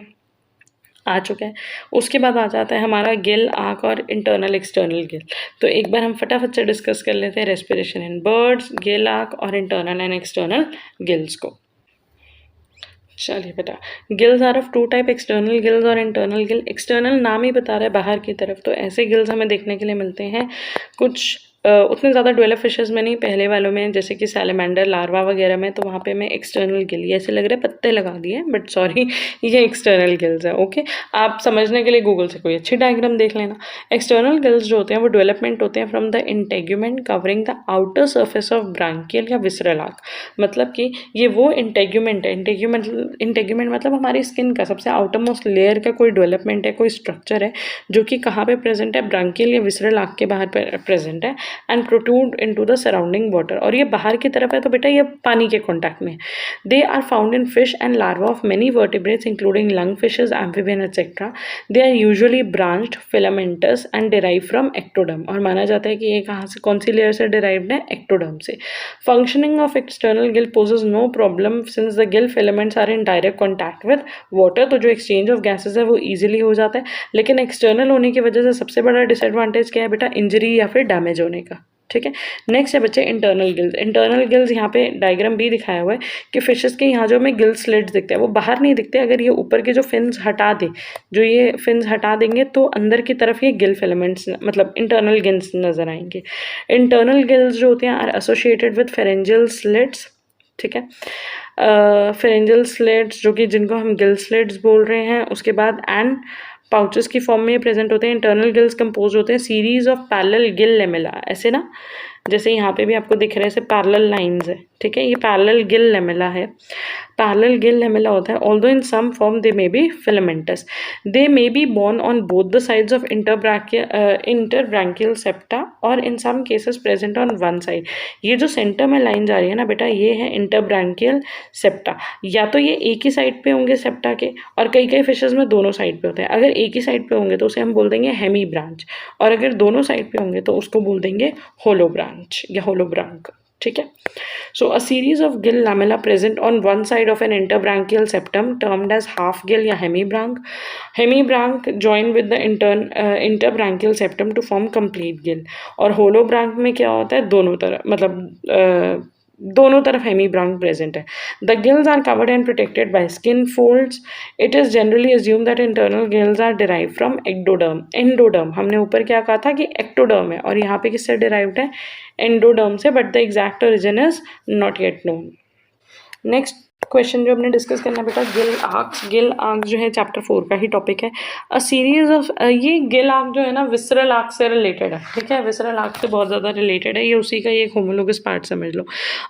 आ चुका है। उसके बाद आ जाता है हमारा गिल, आँख और इंटरनल एक्सटर्नल गिल। तो एक बार हम फटाफट से डिस्कस कर लेते हैं रेस्पिरेशन इन बर्ड्स, गिल, आँख और इंटरनल एंड एक्सटर्नल गिल्स को। चलिए बेटा, gills are of 2 type, external gills और इंटरनल गिल। एक्सटर्नल नाम ही बता रहा है बाहर की तरफ, तो ऐसे गिल्स हमें देखने के लिए मिलते हैं कुछ उतने ज़्यादा डेवलप फिशेज़ में नहीं, पहले वालों में जैसे कि सैलेमेंडर लार्वा वगैरह में, तो वहाँ पे मैं एक्सटर्नल गिल, ये ऐसे लग रहा है पत्ते लगा दिए बट सॉरी ये एक्सटर्नल गिल्स है। ओके, आप समझने के लिए गूगल से कोई अच्छी डायग्राम देख लेना। एक्सटर्नल गिल्स जो होते हैं वो डेवलपमेंट होते हैं from the integument covering the outer surface of branchial या विसरल आर्क। मतलब कि ये वो इंटेग्यूमेंट है, इंटेग्यूमेंट मतलब हमारी स्किन का सबसे आउटर मोस्ट लेयर का कोई डेवलपमेंट है, कोई स्ट्रक्चर है जो कि कहाँ पे प्रेजेंट है, ब्रांकियल या विसरल आर्क के बाहर प्रेजेंट है and protrude into the surrounding water. और ये बाहर की तरफ है तो बेटा ये पानी के कॉन्टैक्ट में। They are found in fish and larva of many vertebrates including lung fishes, amphibian et cetera. They are usually branched, filamentous and derive from ectoderm. और माना जाता है कि ये कहाँ से, कौन सी लेयर से डिराइव्ड है, एक्टोडर्म से। Functioning of external gill poses no problem since the gill filaments are in direct contact with water. तो जो एक्सचेंज ऑफ गैसेज है वो ईजिली हो जाता है। लेकिन एक्सटर्नल होने की वजह से सबसे बड़ा डिसएडवांटेज क्या है बेटा, इंजरी या फिर डैमेज होने का। ठीक है, नेक्स्ट है बच्चे इंटरनल गिल्स। इंटरनल गिल्स यहाँ पे डायग्राम भी दिखाया हुआ है कि फिशेस के यहाँ जो हमें गिल स्लिट्स दिखते हैं वो बाहर नहीं दिखते। अगर ये ऊपर के जो फिन्स हटा दे, जो ये फिन्स हटा देंगे तो अंदर की तरफ ये गिल फिलामेंट्स मतलब इंटरनल गिल्स नजर आएंगे। इंटरनल गिल्स जो होते हैं are associated with pharyngeal slits. ठीक है, फेरेंजियल स्लिट्स जो कि जिनको हम गिल स्लिट्स बोल रहे हैं। उसके बाद एंड पाउचेस की फॉर्म में प्रेजेंट होते हैं। इंटरनल गिल्स कंपोज होते हैं series of parallel gill lamella, ऐसे ना, जैसे यहाँ पे भी आपको दिख रहा है ऐसे पैरेलल लाइंस है। ठीक है, ये पैरेलल गिल लेमेला है, पैरेलल गिल लेमेला होता है। Although in some form they may be filamentous, they may be borne on both the sides of interbranchial septa और in some cases present on one side. ये जो centre में line जा रही है ना बेटा, ये है इंटरब्रैंकियल सेप्टा। या तो ये एक ही साइड पे होंगे सेप्टा के, और कई कई फिशेज में दोनों साइड पे होते हैं। अगर एक ही साइड पे होंगे तो उसे हम बोल देंगे हेमी ब्रांच, और अगर दोनों साइड पे होंगे तो उसको बोल देंगे होलो ब्रांच या होलो ब्रांक। ठीक है, so a series of gill lamella present on one side of an interbranchial septum termed as half gill या hemibranch. Hemibranch join with the interbranchial septum to form complete gill. और hollow branch में क्या होता है, दोनों तरफ मतलब दोनों तरफ हेमीब्रांच प्रेजेंट है। The gills are covered and protected by skin folds. It is generally assume that internal gills are derive from ectoderm. Endoderm, हमने ऊपर क्या कहा था कि एक्टोडर्म है, और यहाँ पे किससे डिराइव्ड है, एंडोडर्म से, but the exact origin is not yet known. Next question जो हमने डिस्कस करना बेटा, गिल आर्क्स। गिल आर्क जो है चैप्टर 4 का ही टॉपिक है। अ सीरीज ऑफ, ये गिल आर्क जो है ना विसरल आर्क से रिलेटेड है। ठीक है, विसरल आर्क से बहुत ज़्यादा रिलेटेड है, ये उसी का ये होमोलोगस पार्ट समझ लो।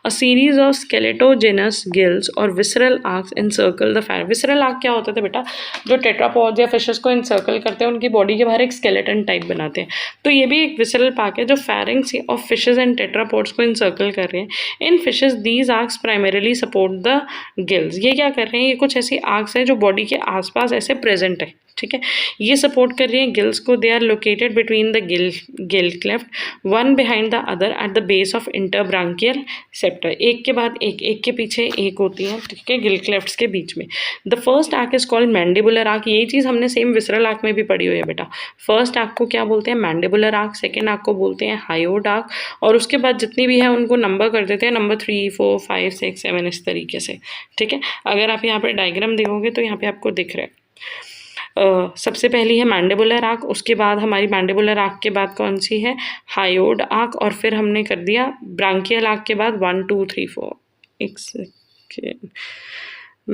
अ सीरीज ऑफ स्केलेटोजेनस गिल्स और visceral arcs encircle the fire. Visceral arc क्या होता था बेटा, जो टेट्रापॉड्स या फिशेस को एनसर्कल करते हैं, उनकी बॉडी के बाहर एक स्केलेटन टाइप बनाते हैं। तो ये भी एक विसरल पार्क है जो pharynx of fishes and tetrapods को एनसर्कल कर रहे हैं। In fishes these arches primarily support the gills. ये क्या कर रहे हैं, ये कुछ ऐसी आर्क्स हैं जो बॉडी के आसपास ऐसे प्रेजेंट है। ठीक है, ये सपोर्ट कर रही हैं गिल्स को। They are located between the gill cleft, one behind the other at the base of interbranchial septa. एक के बाद एक, एक के पीछे एक होती है। ठीक है, गिल क्लेफ्ट्स के बीच में। The first arc is called mandibular arc. यही चीज़ हमने सेम विसरल आर्क में भी पढ़ी हुई है बेटा। फर्स्ट आर्क को क्या बोलते हैं, मैंडिबुलर आर्क। सेकेंड आर्क को बोलते हैं हायोड आर्क, और उसके बाद जितनी भी है उनको नंबर कर देते हैं, नंबर 3, 4, 5, 6, 7 इस तरीके से। ठीक है, अगर आप यहाँ पे डायग्राम देखोगे तो यहाँ पे आपको दिख रहा है सबसे पहली है मैंडिबुलर आर्क, उसके बाद हमारी मैंडिबुलर आर्क के बाद कौन सी है, हायोड आर्क, और फिर हमने कर दिया ब्रांकियल आर्क के बाद 1, 2, 3, 4 एक सेकेंड,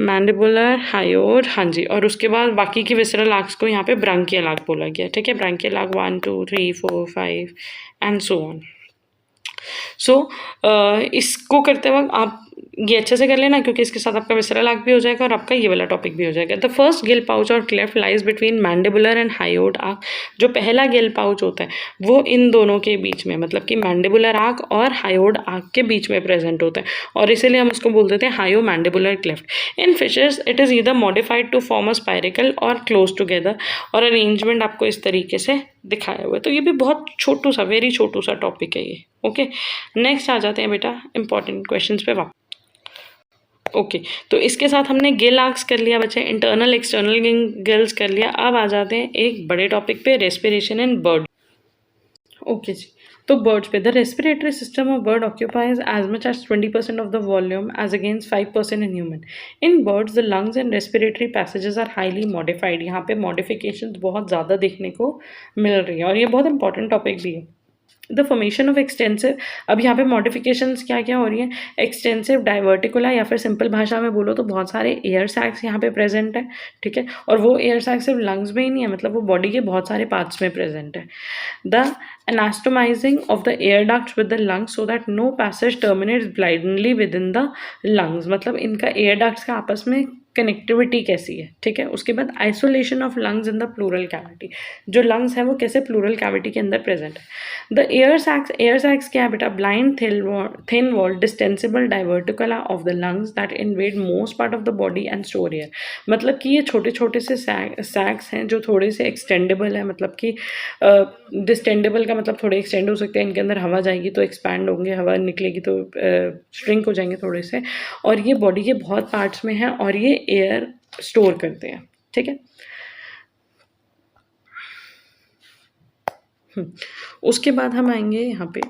मैंडिबुलर, हायोड, हाँ जी, और उसके बाद बाकी की विसरल आर्क्स को यहाँ पे ब्रांकियल आर्क बोला गया। ठीक है, branchial arch 1, 2, 3, 4, 5 and so on. So इसको करते वक्त आप ये अच्छे से कर लेना, क्योंकि इसके साथ आपका विसरल आर्क भी हो जाएगा और आपका ये वाला टॉपिक भी हो जाएगा। द फर्स्ट गिल पाउच और cleft lies between mandibular and hyoid arc. जो पहला गिल पाउच होता है वो इन दोनों के बीच में, मतलब कि मैंडिबुलर आर्क और हायोड आर्क के बीच में प्रेजेंट होता है, और इसीलिए हम उसको बोल देते हैं hyomandibular cleft. In fishes it is either modified to form a spiracle or close together, और अरेंजमेंट आपको इस तरीके से दिखाया हुआ है। तो ये भी बहुत छोटू सा, वेरी छोटू सा टॉपिक है ये। ओके, नेक्स्ट आ जाते हैं बेटा इंपॉर्टेंट क्वेश्चंस पे वापस। ओके, तो इसके साथ हमने गिल आर्क्स कर लिया बच्चे, इंटरनल एक्सटर्नल गिल्स कर लिया। अब आ जाते हैं एक बड़े टॉपिक पे, रेस्पिरेशन इन बर्ड। ओके जी, तो बर्ड्स पे, the respiratory system of bird occupies as much as 20% of the volume as against 5% in human. In birds the lungs and respiratory passages are highly modified. यहाँ पे modification बहुत ज़्यादा देखने को मिल रही है, और ये बहुत इंपॉर्टेंट टॉपिक भी है। द फॉर्मेशन ऑफ एक्सटेंसिव, अब यहाँ पे मॉडिफिकेशंस क्या क्या हो रही हैं, एक्सटेंसिव डाइवर्टिकुला, या फिर सिंपल भाषा में बोलो तो बहुत सारे एयर सैक्स यहाँ पे प्रेजेंट है, ठीक है। और वो एयर सैक्स सिर्फ लंग्स में ही नहीं है, मतलब वो बॉडी के बहुत सारे पार्ट्स में प्रेजेंट है। The anastomizing of the air ducts with the lungs so that no passage terminates blindly within the lungs, मतलब इनका एयर डक्ट्स का आपस में कनेक्टिविटी कैसी है, ठीक है। उसके बाद isolation of lungs in the pleural cavity, जो लंग्स है वो कैसे प्लूरल कैविटी के अंदर प्रेजेंट है। द एयर सैक्स क्या है बेटा, blind thin wall distensible diverticula of the lungs that invade most part of the body and store air, मतलब कि ये छोटे छोटे से सैक्स हैं जो थोड़े से एक्सटेंडेबल है, मतलब कि डिस्टेंडेबल का मतलब थोड़े एक्सटेंड हो सकते हैं, इनके अंदर हवा जाएगी तो एक्सपैंड होंगे, हवा निकलेगी तो श्रिंक हो जाएंगे थोड़े से, और ये बॉडी के बहुत पार्ट्स में है और ये एयर स्टोर करते हैं, ठीक है। उसके बाद हम आएंगे यहाँ पे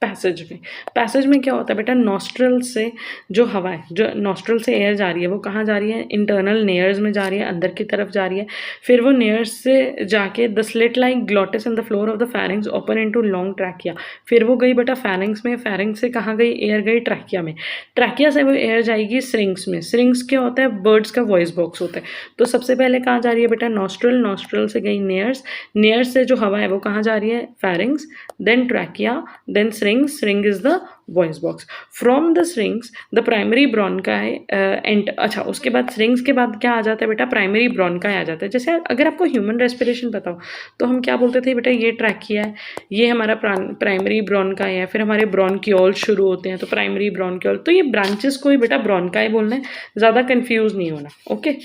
पैसेज में क्या होता है बेटा, नॉस्ट्रल से जो हवा है, जो नॉस्ट्रल से एयर जा रही है वो कहाँ जा रही है, इंटरनल नेयर्स में जा रही है, अंदर की तरफ जा रही है, फिर वो नेयर्स से जाके the slit like glottis and the floor of the pharynx open into long trachea, फिर वो गई बेटा फेरिंग्स में, फेरिंग्स से कहाँ गई, एयर गई ट्रैकिया में, ट्रैकिया से वो एयर जाएगी सिरिंग्स में। सिरिंग्स क्या होता है, बर्ड्स का वॉइस बॉक्स होता है। तो सबसे पहले कहाँ जा रही है बेटा, नॉस्ट्रल से गई नेयर्स, नेयर्स से जो हवा है वो कहाँ जा रही है, pharynx, then trachea, then syringe is the voice box. From the syringe the primary bronchi अच्छा उसके बाद syringe के बाद क्या आ जाता है बेटा, प्राइमरी ब्रोंकाई आ जाता है। जैसे अगर आपको ह्यूमन रेस्पिरेशन पता हो तो हम क्या बोलते थे बेटा, ये ट्रैकिया है, ये हमारा प्राइमरी ब्रोंकाई है, फिर हमारे ब्रोंकियोल शुरू होते हैं तो प्राइमरी ब्रोंकियोल, तो ये ब्रांचेस को ही बेटा ब्रोंकाई बोलना है, ज़्यादा कंफ्यूज नहीं होना, ओके।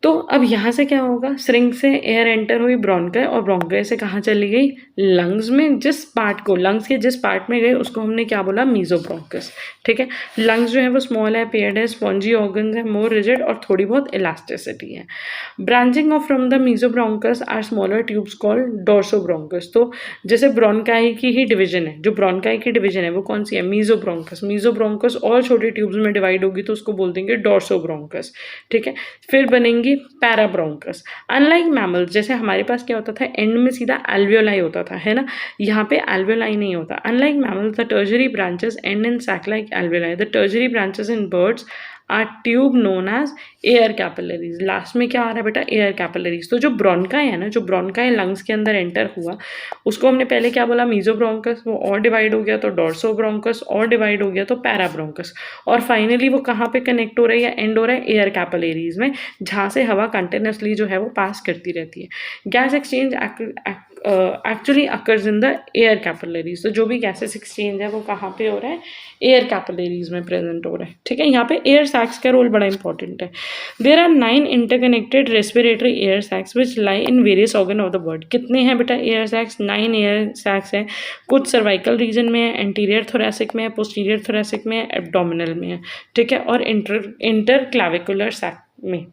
तो अब यहाँ से क्या होगा, सिरिंज से एयर एंटर हुई ब्रोंकाई, और ब्रोंकाई से कहाँ चली गई, लंग्स में, जिस पार्ट को, लंग्स के जिस पार्ट में गए उसको हमने क्या बोला, मीजोब्रोंकस, ठीक है। लंग्स जो है वो स्मॉल है, पेयर्ड है, स्पॉन्जी ऑर्गन्स है, मोर रिजिड और थोड़ी बहुत इलास्टिसिटी है। Branching off from the mesobronchus are smaller tubes called dorsobronchus. तो जैसे ब्रोंकाई की ही डिवीजन है, जो ब्रोंकाई की डिवीजन है वो कौन सी है, मीजोब्रोंकस। मीजोब्रोंकस और छोटे ट्यूब्स में डिवाइड होगी तो उसको बोल देंगे डोर्सोब्रोंकस, ठीक है। फिर बनेंगी पैराब्रोंकस। अनलाइक मैमल्स, जैसे हमारे पास क्या होता था, एंड में सीधा एल्वियोलाई होता था, है ना, यहाँ पे एल्वियोलाई नहीं होता। Unlike mammals the tertiary branches end in sac like alveoli. The tertiary branches in birds are tube known as air capillaries. Last में क्या आ रहा है बेटा, एयर कैपिलरीज। तो जो ब्रोंकाई है ना, जो ब्रोंकाई लंग्स के अंदर एंटर हुआ उसको हमने पहले क्या बोला, मीजोब्रोंकस, वो और डिवाइड हो गया तो डोर्सोब्रोंकस, और डिवाइड हो गया तो पैराब्रोंकस, और फाइनली वो कहाँ पे कनेक्ट हो रहा है या एंड हो रहा है, एयर कैपिलरीज में, जहाँ से हवा कंटिन्यूसली जो है वो पास करती रहती है। Gas exchange actually occurs in the air capillaries. तो जो भी गैसेस एक्सचेंज है वो कहाँ पे हो रहा है, एयर कैपिलरीज में प्रेजेंट हो रहा है, ठीक है। यहाँ पे एयर सैक्स का रोल बड़ा इंपॉर्टेंट है। There are 9 interconnected respiratory air sacs which lie in various organ of the bird. कितने हैं बेटा एयर सैक्स, 9 एयर सैक्स हैं। कुछ सर्वाइकल रीजन में है, एंटीरियर थोरैसिक में है, पोस्टीरियर थोरैसिक में है, एब्डोमिनल में है, ठीक है, और इंटर क्लैविकुलर सैक में।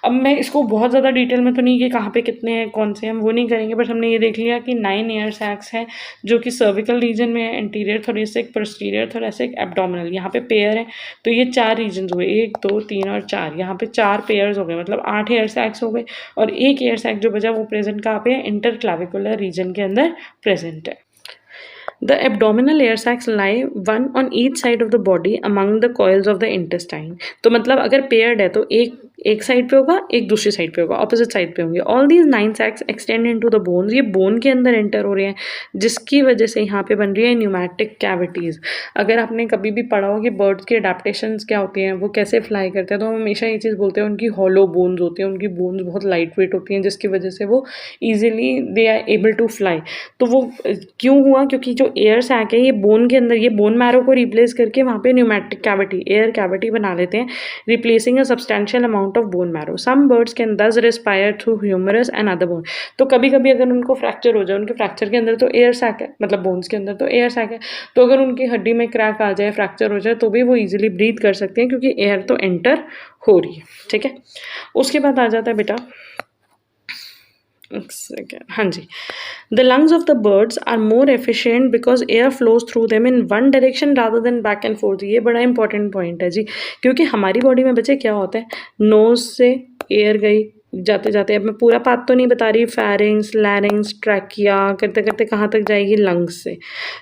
अब मैं इसको बहुत ज़्यादा डिटेल में तो नहीं कि कहाँ पे कितने हैं, कौन से, हम वो नहीं करेंगे, बट हमने ये देख लिया कि 9 एयर सैक्स हैं जो कि सर्विकल रीजन में है, anterior thoracic, posterior thoracic, abdominal. यहाँ पे पेयर है तो ये 4 रीजन हुए, 1 2 3 और 4, यहाँ पे 4 पेयर्स हो गए, मतलब 8 एयर सैक्स हो गए, और एक एयर सैक जो बचा वो प्रेजेंट कहाँ पे है, इंटर क्लैविकुलर रीजन के अंदर प्रेजेंट है। The abdominal air sacs lie one on each side of the body among the coils of the intestine. तो मतलब अगर पेयर्ड है तो एक साइड पे होगा, एक दूसरी साइड पे होगा, ऑपोजिट साइड पे होंगे। All these 9 sacs extend into the bones. ये बोन के अंदर एंटर हो रहे हैं जिसकी वजह से यहाँ पे बन रही है न्यूमैटिक कैविटीज़। अगर आपने कभी भी पढ़ा हो कि बर्ड्स के अडेप्टेशंस क्या होती हैं, वो कैसे फ्लाई करते हैं, तो हम हमेशा ये चीज़ बोलते हैं उनकी हॉलो बोन्स होती हैं, उनकी बोन्स बहुत लाइट वेट होती हैं जिसकी वजह से वो easily they are able to fly. तो वो क्यों हुआ, क्योंकि जो एयर सैक है ये बोन के अंदर, ये बोन मैरो को रिप्लेस करके वहाँ पे न्यूमैटिक कैविटी, एयर कैविटी बना लेते हैं, replacing a substantial amount of bone marrow. Some birds can thus respire through humerus and other bone. तो कभी कभी अगर उनको फ्रैक्चर हो जाए, उनके फ्रैक्चर के अंदर तो एयर सैक है, मतलब बोन्स के अंदर तो एयर सैक है, तो अगर उनकी हड्डी में क्रैक आ जाए, फ्रैक्चर हो जाए, तो भी वो ईजिली ब्रीथ कर सकते हैं क्योंकि एयर तो एंटर हो रही है, ठीक है। उसके बाद आ जाता है बेटा, हाँ जी, the lungs of the birds are more efficient because air flows through them in one direction rather than back and forth. ये बड़ा इंपॉर्टेंट पॉइंट है जी, क्योंकि हमारी बॉडी में बच्चे क्या होता है, नोज से एयर गई, जाते जाते, अब मैं पूरा पाथ तो नहीं बता रही, फेरिंग्स, लैरिंग्स, ट्रैकिया करते करते कहाँ तक जाएगी, लंग्स से।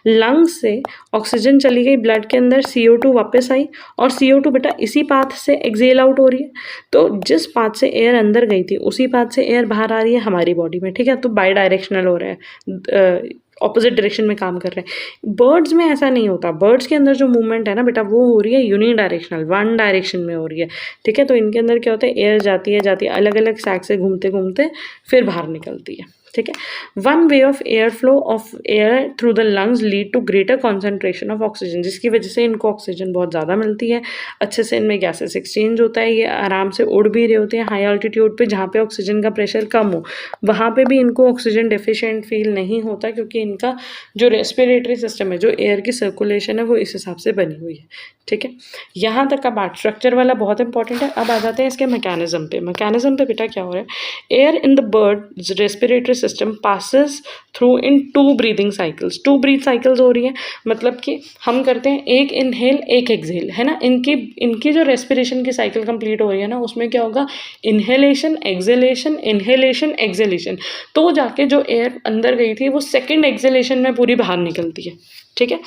लंग्स से ऑक्सीजन चली गई ब्लड के अंदर, CO2 वापस आई, और CO2 बेटा इसी पाथ से एक्सेल आउट हो रही है। तो जिस पाथ से एयर अंदर गई थी उसी पाथ से एयर बाहर आ रही है हमारी बॉडी में, ठीक है। तो बाई डायरेक्शनल हो रहा है, ऑपोजिट डायरेक्शन में काम कर रहे हैं। बर्ड्स में ऐसा नहीं होता, बर्ड्स के अंदर जो मूवमेंट है ना बेटा वो हो रही है यूनि डायरेक्शनल, वन डायरेक्शन में हो रही है, ठीक है। तो इनके अंदर क्या होता है, एयर जाती है अलग अलग सैक से घूमते घूमते फिर बाहर निकलती है, ठीक है। One way of air flow of air through the lungs lead to greater concentration of oxygen, जिसकी वजह से इनको ऑक्सीजन बहुत ज़्यादा मिलती है, अच्छे से इनमें गैसेस एक्सचेंज होता है, ये आराम से उड़ भी रहे होते हैं हाई अल्टीट्यूड पे जहाँ पे ऑक्सीजन का प्रेशर कम हो, वहाँ पे भी इनको ऑक्सीजन डिफिशिएंट फील नहीं होता, क्योंकि इनका जो रेस्पिरेटरी सिस्टम है, जो एयर की सर्कुलेशन है, वो इस हिसाब से बनी हुई है, ठीक है। यहाँ तक का बात स्ट्रक्चर वाला बहुत इंपॉर्टेंट है। अब आ जाते हैं इसके मैकेनिज्म पे। मैकेनिज्म पे बेटा क्या हो रहा है, air in the bird respiratory system passes through in 2 breathing cycles. 2 breath cycles हो रही है, मतलब कि हम करते हैं एक इनहेल एक एक्सहेल, है ना। इनकी जो रेस्पिरेशन की साइकिल कंप्लीट हो रही है ना, उसमें क्या होगा, इनहेलेशन एक्सहेलेशन, इनहेलेशन एक्सहेलेशन, तो जाके जो एयर अंदर गई थी वो सेकेंड एक्सहेलेशन में पूरी बाहर निकलती है, ठीक है।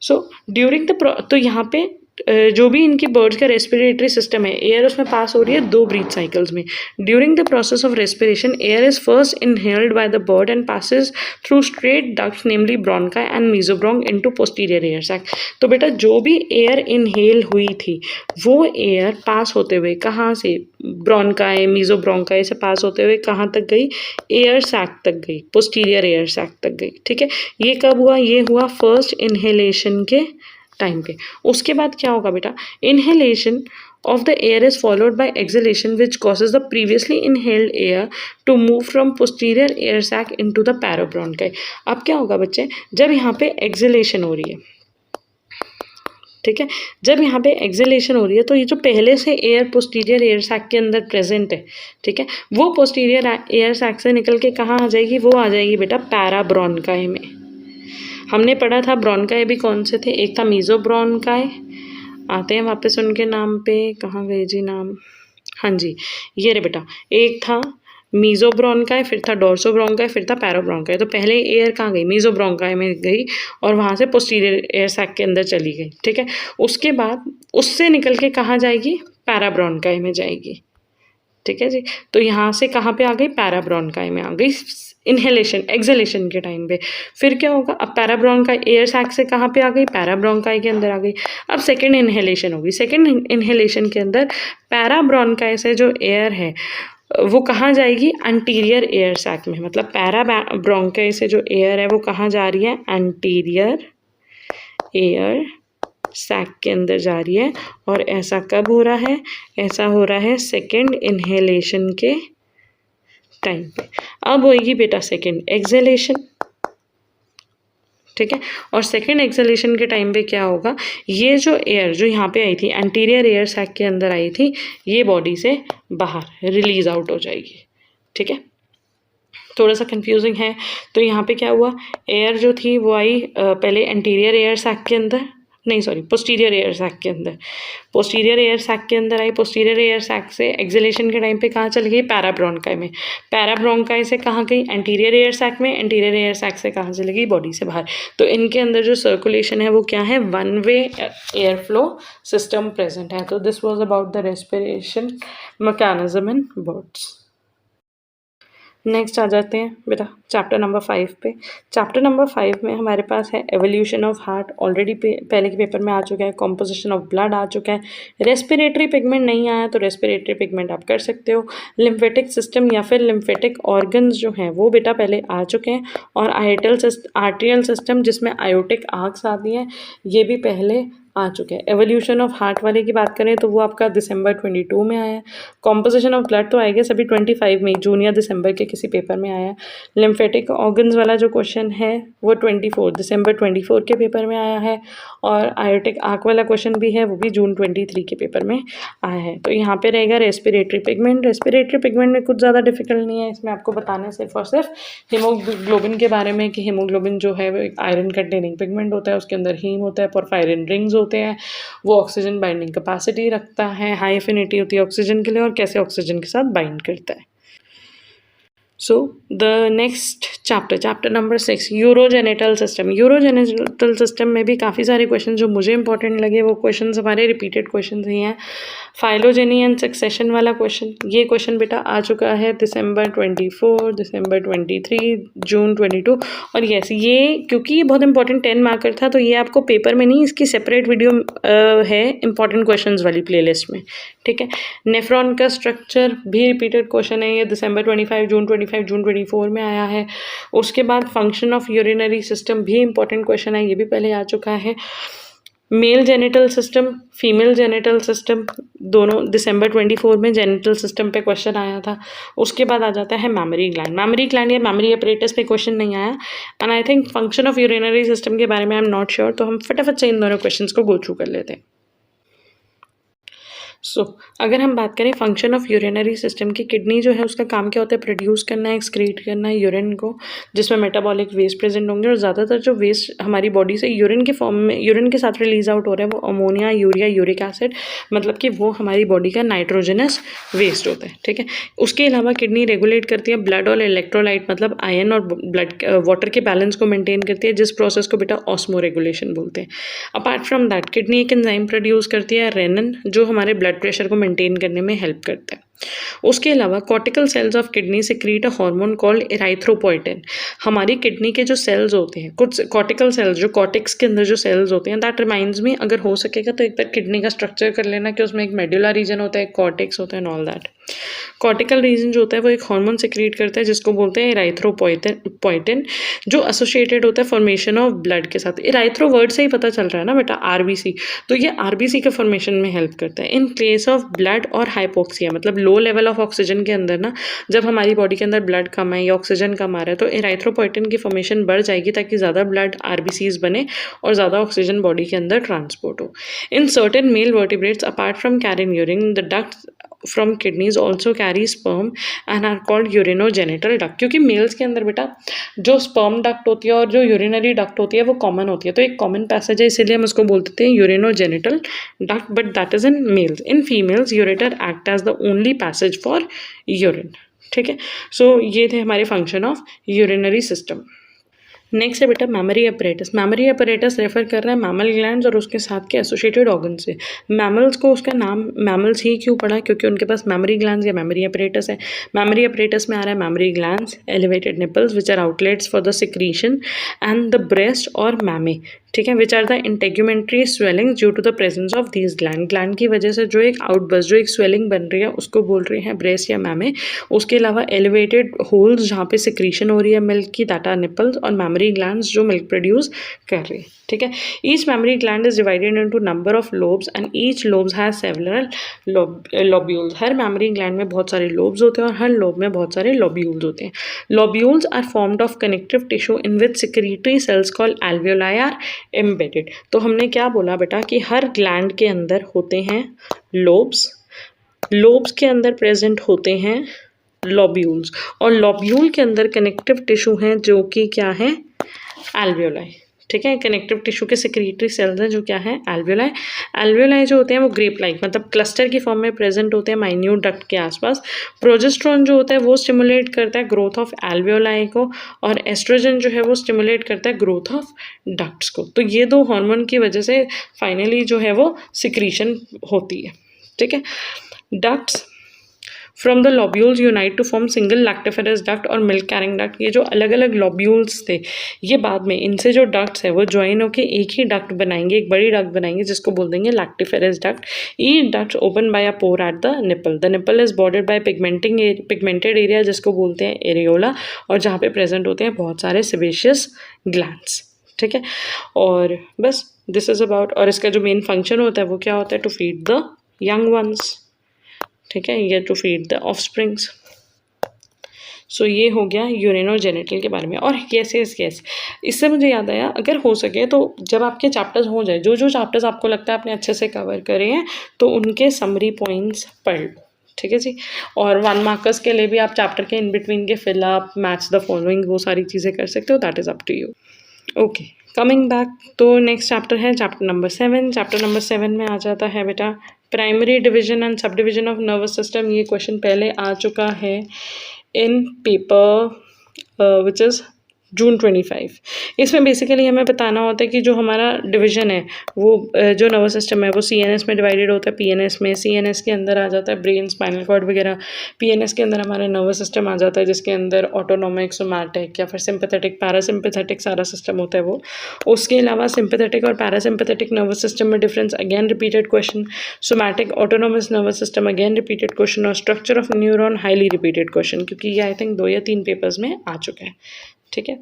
सो ड्यूरिंग द तो यहाँ पे जो भी इनकी बर्ड्स का रेस्पिरेटरी सिस्टम है, एयर उसमें पास हो रही है 2 ब्रीथ साइकिल्स में। During the process of respiration air is first inhaled by the bird and passes through straight ducts namely bronchi and mesobronchi into posterior air sac. तो बेटा जो भी एयर इनहेल हुई थी वो एयर पास होते हुए कहाँ से, ब्रोंकाई मीजोब्रोंकाई से पास होते हुए कहाँ तक गई, एयर सैक तक गई, पोस्टीरियर एयर सैक तक गई, ठीक है। ये कब हुआ, ये हुआ फर्स्ट इनहेलेशन के टाइम पे। उसके बाद क्या होगा बेटा, inhalation of the air is followed by exhalation which causes the previously inhaled air to move from posterior air sac into the parabronchi। अब क्या होगा बच्चे, जब यहाँ पे exhalation हो रही है, ठीक है, जब यहाँ पे एक्सहेलेशन हो रही है तो ये जो पहले से एयर पोस्टीरियर एयर सैक के अंदर प्रेजेंट है, ठीक है, वो पोस्टीरियर एयर सैक से निकल के कहाँ आ जाएगी, वो आ जाएगी बेटा पैराब्रोंकाई में। हमने पढ़ा था ब्रोंकाई भी कौन से थे, एक था मीजोब्रोंकाई, आते हैं वापस उनके नाम पे, कहाँ गए जी नाम, हाँ जी ये रे बेटा, एक था मीजोब्रोंकाई, फिर था डोर्सोब्रोंकाई, फिर था पैराब्रोंकाई। तो पहले एयर कहाँ गई, मीजोब्रोंकाई में गई और वहाँ से पोस्टीरियर एयर सैक के अंदर चली गई, ठीक है। उसके बाद उससे निकल के कहाँ जाएगी, पैराब्रोंकाई में जाएगी, ठीक है जी। तो यहाँ से कहाँ पे आ गई, पैराब्रोंकाई में आ गई इनहेलेशन एक्सहेलेशन के टाइम पे। फिर क्या होगा, अब पैराब्रोंकाई एयर सैक से कहाँ पे आ गई, पैराब्रोंकाई के अंदर आ गई। अब सेकंड इनहेलेशन होगी, सेकंड इनहेलेशन के अंदर पैराब्रोंकाई से जो एयर है वो कहाँ जाएगी, एंटीरियर एयर सैक में, मतलब पैराब्रोंकाई से जो एयर है वो कहाँ जा रही है, एंटीरियर एयर सैक के अंदर जा रही है। और ऐसा कब हो रहा है, ऐसा हो रहा है सेकेंड इनहेलेशन के टाइम पे। अब होएगी बेटा सेकेंड एक्सहेलेशन, ठीक है। और सेकेंड एक्सहेलेशन के टाइम पे क्या होगा, ये जो एयर जो यहाँ पे आई थी एंटीरियर एयर सैक के अंदर आई थी, ये बॉडी से बाहर रिलीज आउट हो जाएगी, ठीक है। थोड़ा सा कंफ्यूजिंग है। तो यहाँ पे क्या हुआ, एयर जो थी वो आई पहले एंटीरियर एयर सैक के अंदर, नहीं सॉरी पोस्टीरियर एयर सैक के अंदर, पोस्टीरियर एयर सैक के अंदर आई, पोस्टीरियर एयर सैक से एक्सहेलेशन के टाइम पे कहाँ चली गई, पैराब्रोंकाई में, पैराब्रोंकाई से कहाँ गई, एंटीरियर एयर सैक में, एंटीरियर एयर सैक से कहाँ चली गई, बॉडी से बाहर। तो इनके अंदर जो सर्कुलेशन है वो क्या है, one way air flow system present है। तो this was about the respiration mechanism in birds. Next आ जाते हैं बेटा चैप्टर नंबर 5 पे। चैप्टर नंबर 5 में हमारे पास है एवोल्यूशन ऑफ हार्ट, ऑलरेडी पहले के पेपर में आ चुका है, कॉम्पोजिशन ऑफ ब्लड आ चुका है, रेस्पिरेटरी पिगमेंट नहीं आया तो रेस्पिरेटरी पिगमेंट आप कर सकते हो, लिम्फेटिक सिस्टम या फिर लिम्फेटिक ऑर्गन्स जो हैं वो बेटा पहले आ चुके हैं, और आर्टेरियल सिस्टम जिसमें आयोटिक आर्क्स आती हैं ये भी पहले आ चुके हैं। एवोल्यूशन ऑफ हार्ट वाले की बात करें तो वो आपका दिसंबर 22 में आया है। कॉम्पोजिशन ऑफ ब्लड तो आएगा सभी 25 में, जून या दिसंबर के किसी पेपर में आया है। लिम्फेटिक ऑर्गन्स वाला जो क्वेश्चन है वो 24 दिसंबर 24 के पेपर में आया है, और आयोटिक आर्क वाला क्वेश्चन भी है वो भी जून 23 के पेपर में आया है। तो यहाँ पे रहेगा रेस्पिरेटरी पिगमेंट। रेस्पिरेटरी पिगमेंट में कुछ ज़्यादा डिफिकल्ट नहीं है, इसमें आपको बताना है सिर्फ और सिर्फ हीमोग्लोबिन के बारे में कि हीमोग्लोबिन जो है वो एक आयरन कंटेनिंग पिगमेंट होता है, उसके अंदर हीम होता है, पोरफायरिन रिंग्स होते हैं, वो ऑक्सीजन बाइंडिंग कैपेसिटी रखता है, हाई एफिनिटी होती है ऑक्सीजन के लिए, और कैसे ऑक्सीजन के साथ बाइंड करता है, so the next chapter number 6 urogenital system. Urogenital system में भी काफ़ी सारे क्वेश्चन जो मुझे इंपॉर्टेंट लगे वो क्वेश्चन हमारे रिपीटेड क्वेश्चन ही हैं। फाइलोजेनी एंड सक्सेशन वाला क्वेश्चन, ये क्वेश्चन बेटा आ चुका है दिसंबर 24, दिसंबर 23, जून 22। और यस, ये क्योंकि ये बहुत इंपॉर्टेंट 10 मार्कर था तो ये आपको पेपर में नहीं, इसकी सेपरेट वीडियो है इंपॉर्टेंट क्वेश्चंस वाली प्लेलिस्ट में, ठीक है। नेफ्रॉन का स्ट्रक्चर भी रिपीटेड क्वेश्चन है, ये दिसंबर 25, जून 25, जून 24 में आया है। उसके बाद फंक्शन ऑफ यूरिनरी सिस्टम भी इंपॉर्टेंट क्वेश्चन है, ये भी पहले आ चुका है। Mail genital system, female genital system, दोनों दिसंबर 24 में जेनिटल सिस्टम पे क्वेश्चन आया था। उसके बाद आ जाता है मैमरी ग्लैंड। मैमरी ग्लैंड या मैमरी अपरेटस पे क्वेश्चन नहीं आया। And I think function of urinary system के बारे में आई एम नॉट श्योर, तो हम फटाफट से इन दोनों क्वेश्चंस को गो थ्रू कर लेते हैं। सो अगर हम बात करें फंक्शन ऑफ यूरिनरी सिस्टम की, किडनी जो है उसका काम क्या होता है, प्रोड्यूस करना है, एक्सक्रीट करना है यूरिन को, जिसमें मेटाबॉलिक वेस्ट प्रेजेंट होंगे। और ज़्यादातर जो वेस्ट हमारी बॉडी से यूरिन के फॉर्म में, यूरिन के साथ रिलीज आउट हो रहा है वो अमोनिया, यूरिया, यूरिक एसिड, मतलब कि वो हमारी बॉडी का नाइट्रोजनस वेस्ट होता है, ठीक है। उसके अलावा किडनी रेगुलेट करती है ब्लड और इलेक्ट्रोलाइट, मतलब आयन और ब्लड वाटर के बैलेंस को मेंटेन करती है, जिस प्रोसेस को बेटा ऑस्मो रेगुलेशन बोलते हैं। अपार्ट फ्रॉम दैट किडनी एक एंजाइम प्रोड्यूस करती है रेनिन, जो हमारे ब्लड प्रेशर को मेंटेन करने में हेल्प करता है। उसके अलावा cortical cells of kidney secrete a hormone called erythropoietin. हमारी किडनी के जो सेल्स होते हैं, कुछ कॉर्टिकल सेल्स, जो कॉर्टेक्स के अंदर जो सेल्स होते हैं, दैट रिमाइंड्स मी, अगर हो सकेगा तो एक बार किडनी का स्ट्रक्चर कर लेना कि उसमें एक मेडुला रीजन होता है, कॉर्टेक्स होता है, and all that. Cortical region जो होता है वो एक हार्मोन सिक्रीट करता है जिसको बोलते हैं इराइथ्रोपोएटिन, जो एसोसिएटेड होता है फॉर्मेशन ऑफ ब्लड के साथ। इराइथ्रो वर्ड से ही पता चल रहा है ना बेटा, आरबीसी, तो ये आरबीसी के फॉर्मेशन में हेल्प करता है। इन केस ऑफ ब्लड और हाइपोक्सिया, मतलब लो लेवल ऑफ ऑक्सीजन के अंदर ना, जब हमारी बॉडी के अंदर ब्लड कम है या ऑक्सीजन कम आ रहा है तो इराइथ्रोपोएटिन की फॉर्मेशन बढ़ जाएगी ताकि ज़्यादा ब्लड आरबीसीज बने और ज़्यादा ऑक्सीजन बॉडी के अंदर ट्रांसपोर्ट हो। In certain male vertebrates apart from carrying urine, the ducts from kidneys also carry sperm and are called urinogenital duct. क्योंकि मेल्स के अंदर बेटा जो स्पर्म डक्ट होती है और जो यूरिनरी डक्ट होती है वो कॉमन होती है, तो एक कॉमन पैसेज है, इसीलिए हम उसको बोलते हैं urinogenital duct, but that is in males. In females ureter act as the only passage for urine, ठीक है। सो ये थे हमारे function of urinary system. Next है बेटा mammary apparatus. Mammary apparatus refer कर रहा है मैमल ग्लैंड्स और उसके साथ के एसोसिएटेड ऑर्गन से। मैमल्स को उसका नाम मैमल्स ही क्यों पड़ा, क्योंकि उनके पास मैमरी ग्लैंड्स या मैमरी अपरेटस है। मैमरी अपरेटस में आ रहा है mammary glands, elevated nipples which are outlets for the secretion, and the breast or mammae, ठीक है, which are the integumentary swelling due to the presence of these gland. Gland की वजह से जो एक आउटबर्स्ट, जो एक स्वेलिंग बन रही है उसको बोल रहे हैं ब्रेस्ट या मैमे। उसके अलावा एलिवेटेड होल्स जहाँ पे सिक्रीशन हो रही है मिल्क की, दैट आर निपल्स, और मैमरी ग्लैंड्स जो मिल्क प्रोड्यूस कर रही है, ठीक है। Each mammary gland is divided into number of lobes and each lobes has several lobules. Her mammary gland में बहुत सारे लोब्स होते हैं और हर लोब में बहुत सारे लोब्यूल्स होते हैं। Lobules are formed of connective tissue in which secretory cells called alveoli are embedded. तो हमने क्या बोला बेटा कि हर ग्लैंड के अंदर होते हैं लोब्स, लोब्स के अंदर प्रेजेंट होते हैं लोब्यूल्स, और लोब्यूल के अंदर कनेक्टिव टिश्यू हैं जो कि क्या है, एल्वियोलाई, ठीक है। कनेक्टिव टिश्यू के सेक्रेटरी सेल्स हैं जो क्या है, एल्वियोलाई। एल्वियोलाई जो होते हैं वो ग्रेप लाइक, मतलब क्लस्टर की फॉर्म में प्रेजेंट होते हैं माइन्यूट डक्ट के आसपास। प्रोजेस्टेरोन जो होता है वो स्टिमुलेट करता है ग्रोथ ऑफ एल्वियोलाई को, और एस्ट्रोजन जो है वो स्टिमुलेट करता है ग्रोथ ऑफ डक्ट्स को। तो ये दो हार्मोन की वजह से फाइनली जो है वो सिक्रीशन होती है, ठीक है। Ducts from the lobules unite to form single lactiferous duct और मिल्क कैरिंग डक्ट। ये जो अलग अलग लॉब्यूल्स थे ये बाद में इनसे जो डक्ट्स है वो ज्वाइन होकर एक ही डक्ट बनाएंगे, एक बड़ी डक्ट बनाएंगे जिसको बोल देंगे lactiferous duct. Each duct open by a pore at the nipple. The nipple is bordered by pigmented area जिसको बोलते हैं एरियोला, और जहाँ पे प्रेजेंट होते हैं बहुत सारे सेबेशियस ग्लैंड्स, ठीक है। और बस दिस इज अबाउट, और इसका जो मेन फंक्शन होता है वो क्या होता है, to feed the young ones, ठीक है, ये to feed the offsprings. So ये हो गया यूरिनोजेनिटल के बारे में। और यस, इससे मुझे याद आया, अगर हो सके तो जब आपके चैप्टर्स हो जाए, जो जो चैप्टर्स आपको लगता है आपने अच्छे से कवर करे हैं, तो उनके समरी पॉइंट्स पढ़ लो, ठीक है जी। और 1 मार्कर्स के लिए भी आप चैप्टर के इन बिटवीन के फिलअप, मैच द फॉलोइंग, वो सारी चीज़ें कर सकते हो, that is up to you. Okay, coming back, तो नेक्स्ट चैप्टर है चैप्टर नंबर 7। चैप्टर नंबर 7 में आ जाता है बेटा primary division and sub division of nervous system. ये क्वेश्चन पहले आ चुका है in paper which is जून 25। इसमें बेसिकली हमें बताना होता है कि जो हमारा डिवीजन है वो जो नर्वस सिस्टम है वो CNS में डिवाइडेड होता है, PNS में, CNS के अंदर आ जाता है ब्रेन, स्पाइनल कॉर्ड वगैरह, PNS के अंदर हमारा नर्वस सिस्टम आ जाता है जिसके अंदर ऑटोनोमिक, सोमैटिक या फिर सिंपैथेटिक, पैरासिम्पैथेटिक सारा सिस्टम होता है वो। उसके अलावा सिंपैथेटिक और पैरासिम्पैथेटिक नर्वस सिस्टम में difference, again repeated question. Somatic autonomous nervous system, again repeated question. और structure of neuron, highly repeated question, क्योंकि ये आई थिंक 2 या 3 पेपर्स में आ चुका है। ठीक है।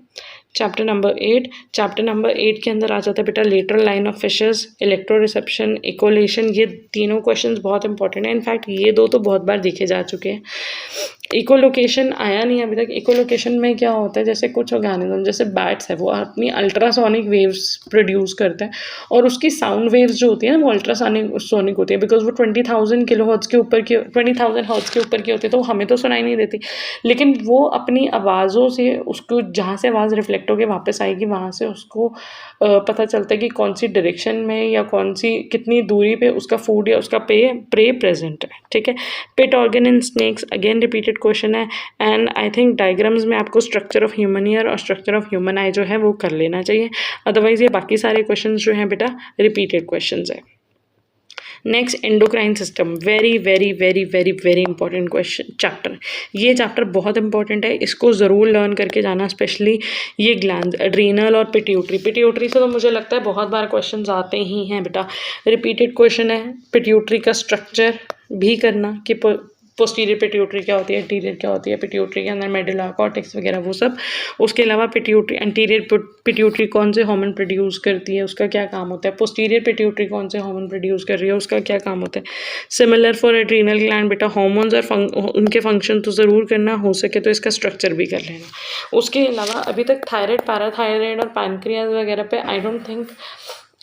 चैप्टर नंबर 8 के अंदर आ जाता है बेटा lateral line of fishes, electro reception, echolocation. ये तीनों क्वेश्चंस बहुत इंपॉर्टेंट है। इनफैक्ट ये 2 तो बहुत बार देखे जा चुके हैं। इकोलोकेशन आया नहीं अभी तक। इकोलोकेशन में क्या होता है, जैसे कुछ ऑर्गेनिज्म जैसे बैट्स है वो अपनी अल्ट्रासोनिक वेव्स प्रोड्यूस करते हैं और उसकी साउंड वेव्स जो होती है ना वो अल्ट्रासोनिक होती है, बिकॉज वो 20,000 किलोहर्ट्ज़ के ऊपर की 20,000 हर्ट्ज़ के ऊपर की होती है, तो हमें तो सुनाई नहीं देती, लेकिन वो अपनी आवाज़ों से उसको जहाँ से आवाज़ रिफ्लेक्ट होकर वापस आएगी वहाँ से उसको पता चलता है कि कौन सी डायरेक्शन में या कौन सी कितनी दूरी पे उसका फूड या उसका प्रे प्रेजेंट है। ठीक है। Pit organ in snakes, again repeated question है। एंड आई थिंक डायग्राम्स में आपको स्ट्रक्चर ऑफ ह्यूमन ईयर और स्ट्रक्चर ऑफ ह्यूमन आई जो है वो कर लेना चाहिए, अदरवाइज ये बाकी सारे क्वेश्चन जो हैं बेटा रिपीटेड क्वेश्चन है। Next, endocrine system, very very very very very important question chapter. ये चैप्टर बहुत इंपॉर्टेंट है, इसको ज़रूर लर्न करके जाना, स्पेशली ये ग्लैंड, एड्रीनल और पिट्यूटरी से तो मुझे लगता है बहुत बार क्वेश्चन आते ही हैं बेटा, रिपीटेड क्वेश्चन है। पिट्यूटरी का स्ट्रक्चर भी करना कि पोस्टीरियर पिट्यूटरी क्या होती है, एंटीरियर क्या होती है, पिट्यूटरी के अंदर मेडुला, कॉर्टेक्स वगैरह वो सब। उसके अलावा पिट्यूटरी, एंटीरियर पिट्यूटरी कौन से हार्मोन प्रोड्यूस करती है, उसका क्या काम होता है, पोस्टीरियर पिट्यूटरी कौन से हार्मोन प्रोड्यूस कर रही है, उसका क्या काम होता है। सिमिलर फॉर एड्रीनल ग्लैंड बेटा, हार्मोन्स और उनके फंक्शन तो ज़रूर करना, हो सके तो इसका स्ट्रक्चर भी कर लेना। उसके अलावा अभी तक थायराइड, पैराथायराइड और पैनक्रियाज वगैरह पे आई डोंट थिंक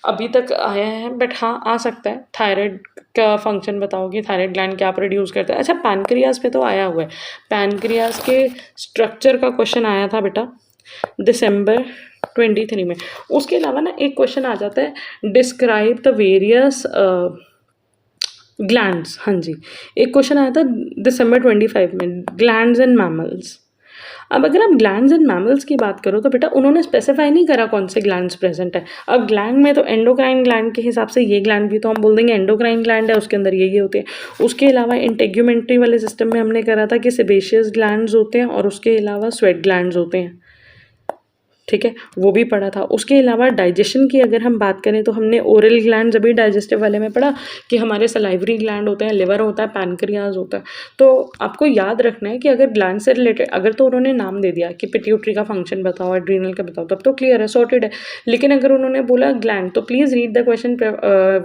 अभी तक आया है, बट हाँ आ सकता है। थायराइड का फंक्शन बताओ कि थायराइड ग्लैंड क्या प्रोड्यूस करता है। अच्छा, पैनक्रियाज पे तो आया हुआ है, पैनक्रियाज के स्ट्रक्चर का क्वेश्चन आया था बेटा दिसंबर 23 में। उसके अलावा ना एक क्वेश्चन आ जाता है, डिस्क्राइब द वेरियस ग्लैंड्स। हाँ जी, एक क्वेश्चन आया था दिसंबर 25 में, ग्लैंड्स एंड मैमल्स। अब अगर आप ग्लैंड्स एंड मैमल्स की बात करो तो बेटा उन्होंने स्पेसिफाई नहीं करा कौन से ग्लैंड्स प्रेजेंट है। अब ग्लैंड में तो एंडोक्राइन ग्लैंड के हिसाब से ये ग्लैंड भी तो हम बोल देंगे एंडोक्राइन ग्लैंड है, उसके अंदर ये होते हैं। उसके अलावा इंटेग्यूमेंट्री वाले सिस्टम में हमने करा था कि सेबेशियस ग्लैंड्स होते हैं और उसके अलावा स्वेट ग्लैंड्स होते हैं। ठीक है, वो भी पढ़ा था। उसके अलावा डाइजेशन की अगर हम बात करें तो हमने ओरल ग्लैंड अभी डाइजेस्टिव वाले में पढ़ा कि हमारे सलाइवरी ग्लैंड होते हैं, लिवर होता है, पैनक्रियाज होता है। तो आपको याद रखना है कि अगर ग्लैंड से रिलेटेड, अगर तो उन्होंने नाम दे दिया कि पिट्यूटरी का फंक्शन बताओ, एड्रीनल का बताओ, तब तो क्लियर है, सॉर्टेड है। लेकिन अगर उन्होंने बोला ग्लैंड, तो please read the question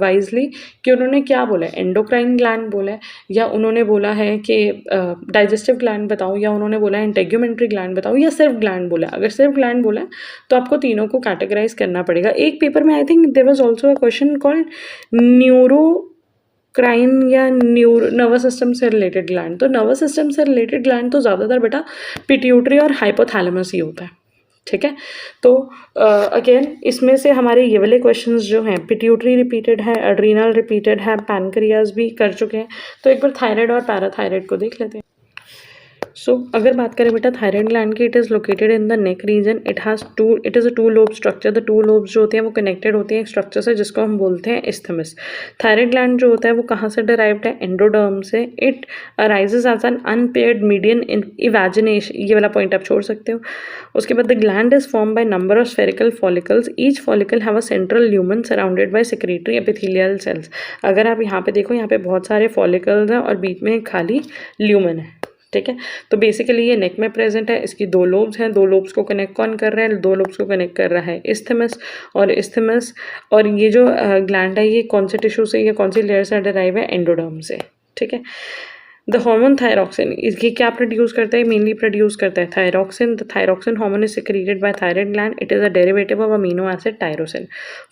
wisely कि उन्होंने क्या बोला है, एंडोक्राइन ग्लैंड बोला है, या उन्होंने बोला है कि डाइजेस्टिव ग्लैंड बताओ, या उन्होंने बोला है इंटेग्यूमेंट्री ग्लैंड बताओ, या सिर्फ ग्लैंड बोला है। अगर सिर्फ ग्लैंड बोला है तो आपको तीनों को कैटेगराइज करना पड़ेगा। एक पेपर में I think there was also a question called neurocrine या नर्वस सिस्टम से रिलेटेड ग्लैंड। तो नर्वस सिस्टम से रिलेटेड ग्लैंड तो ज़्यादातर बेटा पिट्यूटरी और हाइपोथैलेमस ही होता है। ठीक है, तो अगेन इसमें से हमारे ये वाले क्वेश्चंस जो हैं, पिट्यूटरी रिपीटेड है, एड्रीनल रिपीटेड है, पैनक्रियाज भी कर चुके हैं। तो एक बार थायराइड और पैराथायराइड को देख लेते हैं। सो अगर बात करें बेटा थायराइड ग्लैंड की, it is located in the neck region. It is a 2 lobe structure. The 2 lobes जो होते हैं वो कनेक्टेड होती हैं एक स्ट्रक्चर से जिसको हम बोलते हैं इस्थमस। थायराइड ग्लैंड जो होता है वो कहाँ से डिराइव्ड है, एंडोडर्म से। It arises as an unpaired median in evagination, ये वाला पॉइंट आप छोड़ सकते हो। उसके बाद the gland is form by number of spherical follicles, each follicle have a central lumen surrounded by secretory epithelial cells. अगर आप यहाँ पे देखो, यहाँ पे बहुत सारे फॉलिकल्स हैं और बीच में खाली ल्यूमन है। ठीक है, तो बेसिकली ये नेक में प्रेजेंट है। इसकी 2 लोब्स हैं, 2 लोब्स को कनेक्ट कौन कर रहा है, 2 लोब्स को कनेक्ट कर रहा है इस्थमस। और ये जो ग्लैंड है ये कौन से टिश्यू से या कौन सी लेयर से डिराइव है, एंडोडर्म से। ठीक है, द हार्मोन थायरॉक्सिन, इसकी क्या प्रोड्यूस करता है, मेनली प्रोड्यूस करता है thyroxine. The thyroxine hormone is secreted by thyroid gland. It is a derivative of amino acid tyrosine.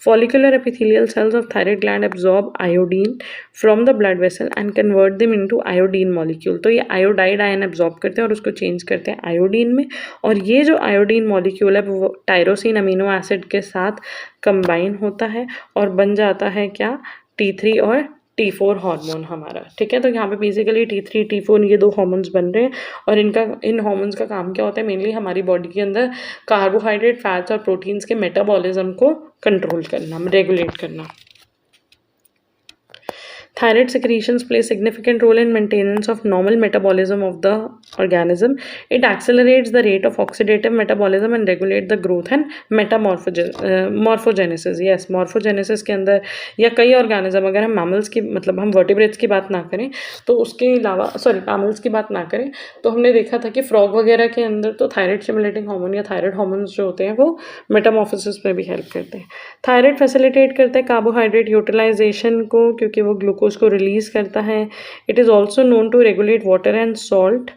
Follicular epithelial cells of thyroid gland absorb iodine from the blood vessel and convert them into iodine molecule. तो ये iodide ion absorb करते हैं और उसको change करते हैं iodine में, और ये जो आयोडीन मॉलिक्यूल है वो टायरोसिन अमीनो एसिड के साथ कंबाइन होता है और बन जाता है क्या, T3 और T4 हार्मोन हमारा, ठीक है। तो यहाँ पे बेसिकली T3 T4 ये 2 हार्मोन्स बन रहे हैं और इन हार्मोन्स का काम क्या होता है, मेनली हमारी बॉडी के अंदर कार्बोहाइड्रेट, फैट्स और प्रोटीन्स के मेटाबॉलिज्म को कंट्रोल करना, रेगुलेट करना। Thyroid secretions play significant role in maintenance of normal metabolism of the organism. It accelerates the rate of oxidative metabolism and regulate the growth and morphogenesis. Yes, morphogenesis के अंदर या कई organism, अगर हम mammals की मतलब हम vertebrates की बात ना करें तो उसके अलावा mammals की बात ना करें तो हमने देखा था कि frog वगैरह के अंदर तो thyroid stimulating hormone या thyroid hormones जो होते हैं वो metamorphosis में भी help करते हैं। थायराइड फैसिलिटेट करता है कार्बोहाइड्रेट यूटिलाइजेशन को, क्योंकि वो ग्लूकोज को रिलीज करता है। It is also known to regulate water and salt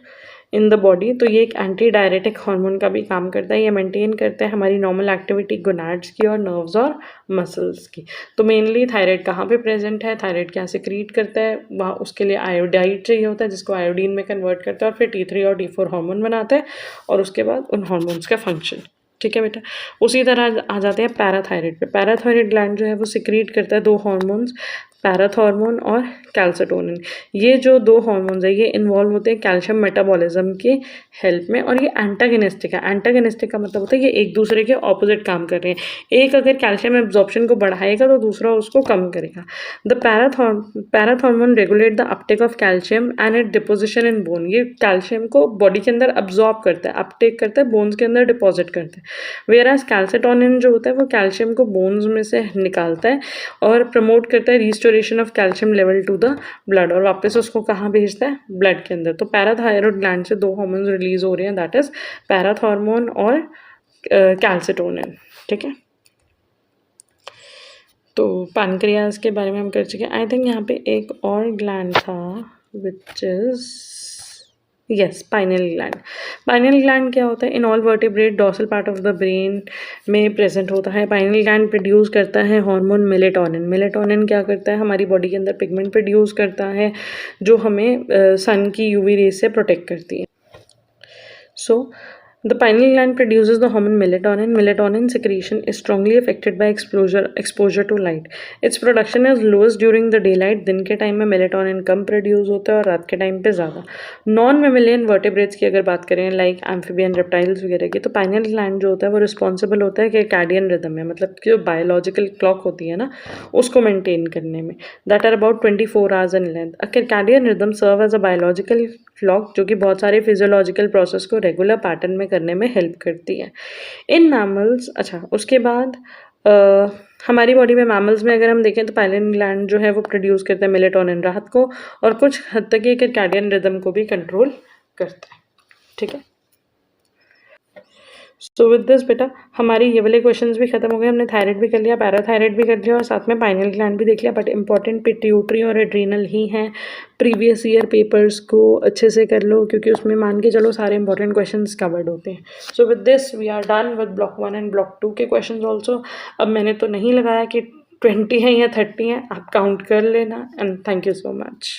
in the body. तो ये एक एंटी डायरेटिक हार्मोन का भी काम करता है। ये मेंटेन करता है हमारी नॉर्मल एक्टिविटी गोनाड्स की और नर्व्स और मसल्स की। तो मेनली थायराइड कहाँ पे प्रेजेंट है, थायराइड क्या सिक्रीट करता है, वहाँ उसके लिए आयोडाइड चाहिए होता है जिसको आयोडीन में कन्वर्ट करता है और फिर T3 और T4 हार्मोन बनाता है और उसके बाद उन हार्मोन्स का फंक्शन, ठीक है बेटा। उसी तरह आ जाते हैं पैराथायराइड पे। पैराथायराइड ग्लैंड जो है वो सिक्रीट करता है 2 हार्मोन्स, पैराथॉर्मोन और कैल्सिटोनिन। ये जो 2 हार्मोन्स है ये इन्वॉल्व होते हैं कैल्शियम मेटाबॉलिज्म की हेल्प में और ये एंटागनिस्टिक है। एंटागनिस्टिक का मतलब होता है ये एक दूसरे के ऑपोजिट काम कर रहे हैं। एक अगर कैल्शियम एब्जॉर्प्शन को बढ़ाएगा तो दूसरा उसको कम करेगा। The parathormone regulate the Uptake of calcium and it deposition in bone. ये कैल्शियम को बॉडी के अंदर अब्जॉर्ब करता है, अपटेक करता है, बोन्स के अंदर डिपॉजिट करता है। वेयरएज कैल्सिटोनिन जो होता है वो कैल्शियम को बोन्स में से निकालता है और प्रमोट करता है restoration of calcium level to the blood और वापस उसको कहाँ भेजता है, ब्लड के अंदर। तो पैराथायरॉइड ग्लैंड से 2 हार्मोन्स रिलीज हो रहे हैं, दैट इज पैराथॉर्मोन और कैल्सिटोनिन, ठीक है। तो पैनक्रियाज के बारे में हम कर चुके हैं। आई थिंक यहाँ पे एक और ग्लैंड था which is yes pineal gland. Pineal gland क्या होता है, in all vertebrate dorsal part of the brain में प्रेजेंट होता है। पाइनल ग्लैंड प्रोड्यूस करता है हार्मोन मेलेटोनिन। मेलेटोनिन क्या करता है, हमारी बॉडी के अंदर पिगमेंट प्रोड्यूस करता है जो हमें सन की यूवी रेज से प्रोटेक्ट करती है। सो the pineal gland produces the hormone melatonin. Melatonin secretion is strongly affected by exposure to light. Its production is lowest during the daylight. दिन के टाइम में मेलेटोनिन कम प्रोड्यूस होता है और रात के टाइम पे ज़्यादा। नॉन मेमेलियन वर्टेब्रेट्स की अगर बात करें लाइक एम्फीबियन, रेप्टाइल्स वगैरह की, तो पाइनल ग्लैंड जो होता है वो रिस्पॉन्सिबल होता है कैर्डियन रिदम में, मतलब कि जो बायोलॉजिकल क्लॉक होती है ना उसको मेंटेन करने में, that are about 24 hours in length. A circadian rhythm serve as a biological clock जो कि बहुत सारे फिजियोलॉजिकल प्रोसेस को रेगुलर पैटर्न में करने में हेल्प करती है इन मैमल्स। अच्छा, उसके बाद हमारी बॉडी में मैमल्स में अगर हम देखें तो पाइनल ग्लैंड जो है वो प्रोड्यूस करता है मेलेटोनिन रात को और कुछ हद तक ये कैर्डियन रिदम को भी कंट्रोल करता है, ठीक है। सो विद दिस बेटा हमारी ये वाले क्वेश्चंस भी खत्म हो गए। हमने थायराइड भी कर लिया, पैराथायराइड भी कर लिया और साथ में पाइनल ग्लैंड भी देख लिया, बट इंपॉर्टेंट पिट्यूटरी और एड्रीनल ही हैं। प्रीवियस ईयर पेपर्स को अच्छे से कर लो क्योंकि उसमें मान के चलो सारे इंपॉर्टेंट क्वेश्चंस कवर्ड होते हैं। So with this we are done with block 1 and block 2 के क्वेश्चन ऑल्सो। अब मैंने तो नहीं लगाया कि 20 हैं या 30 हैं, आप काउंट कर लेना and thank you so much.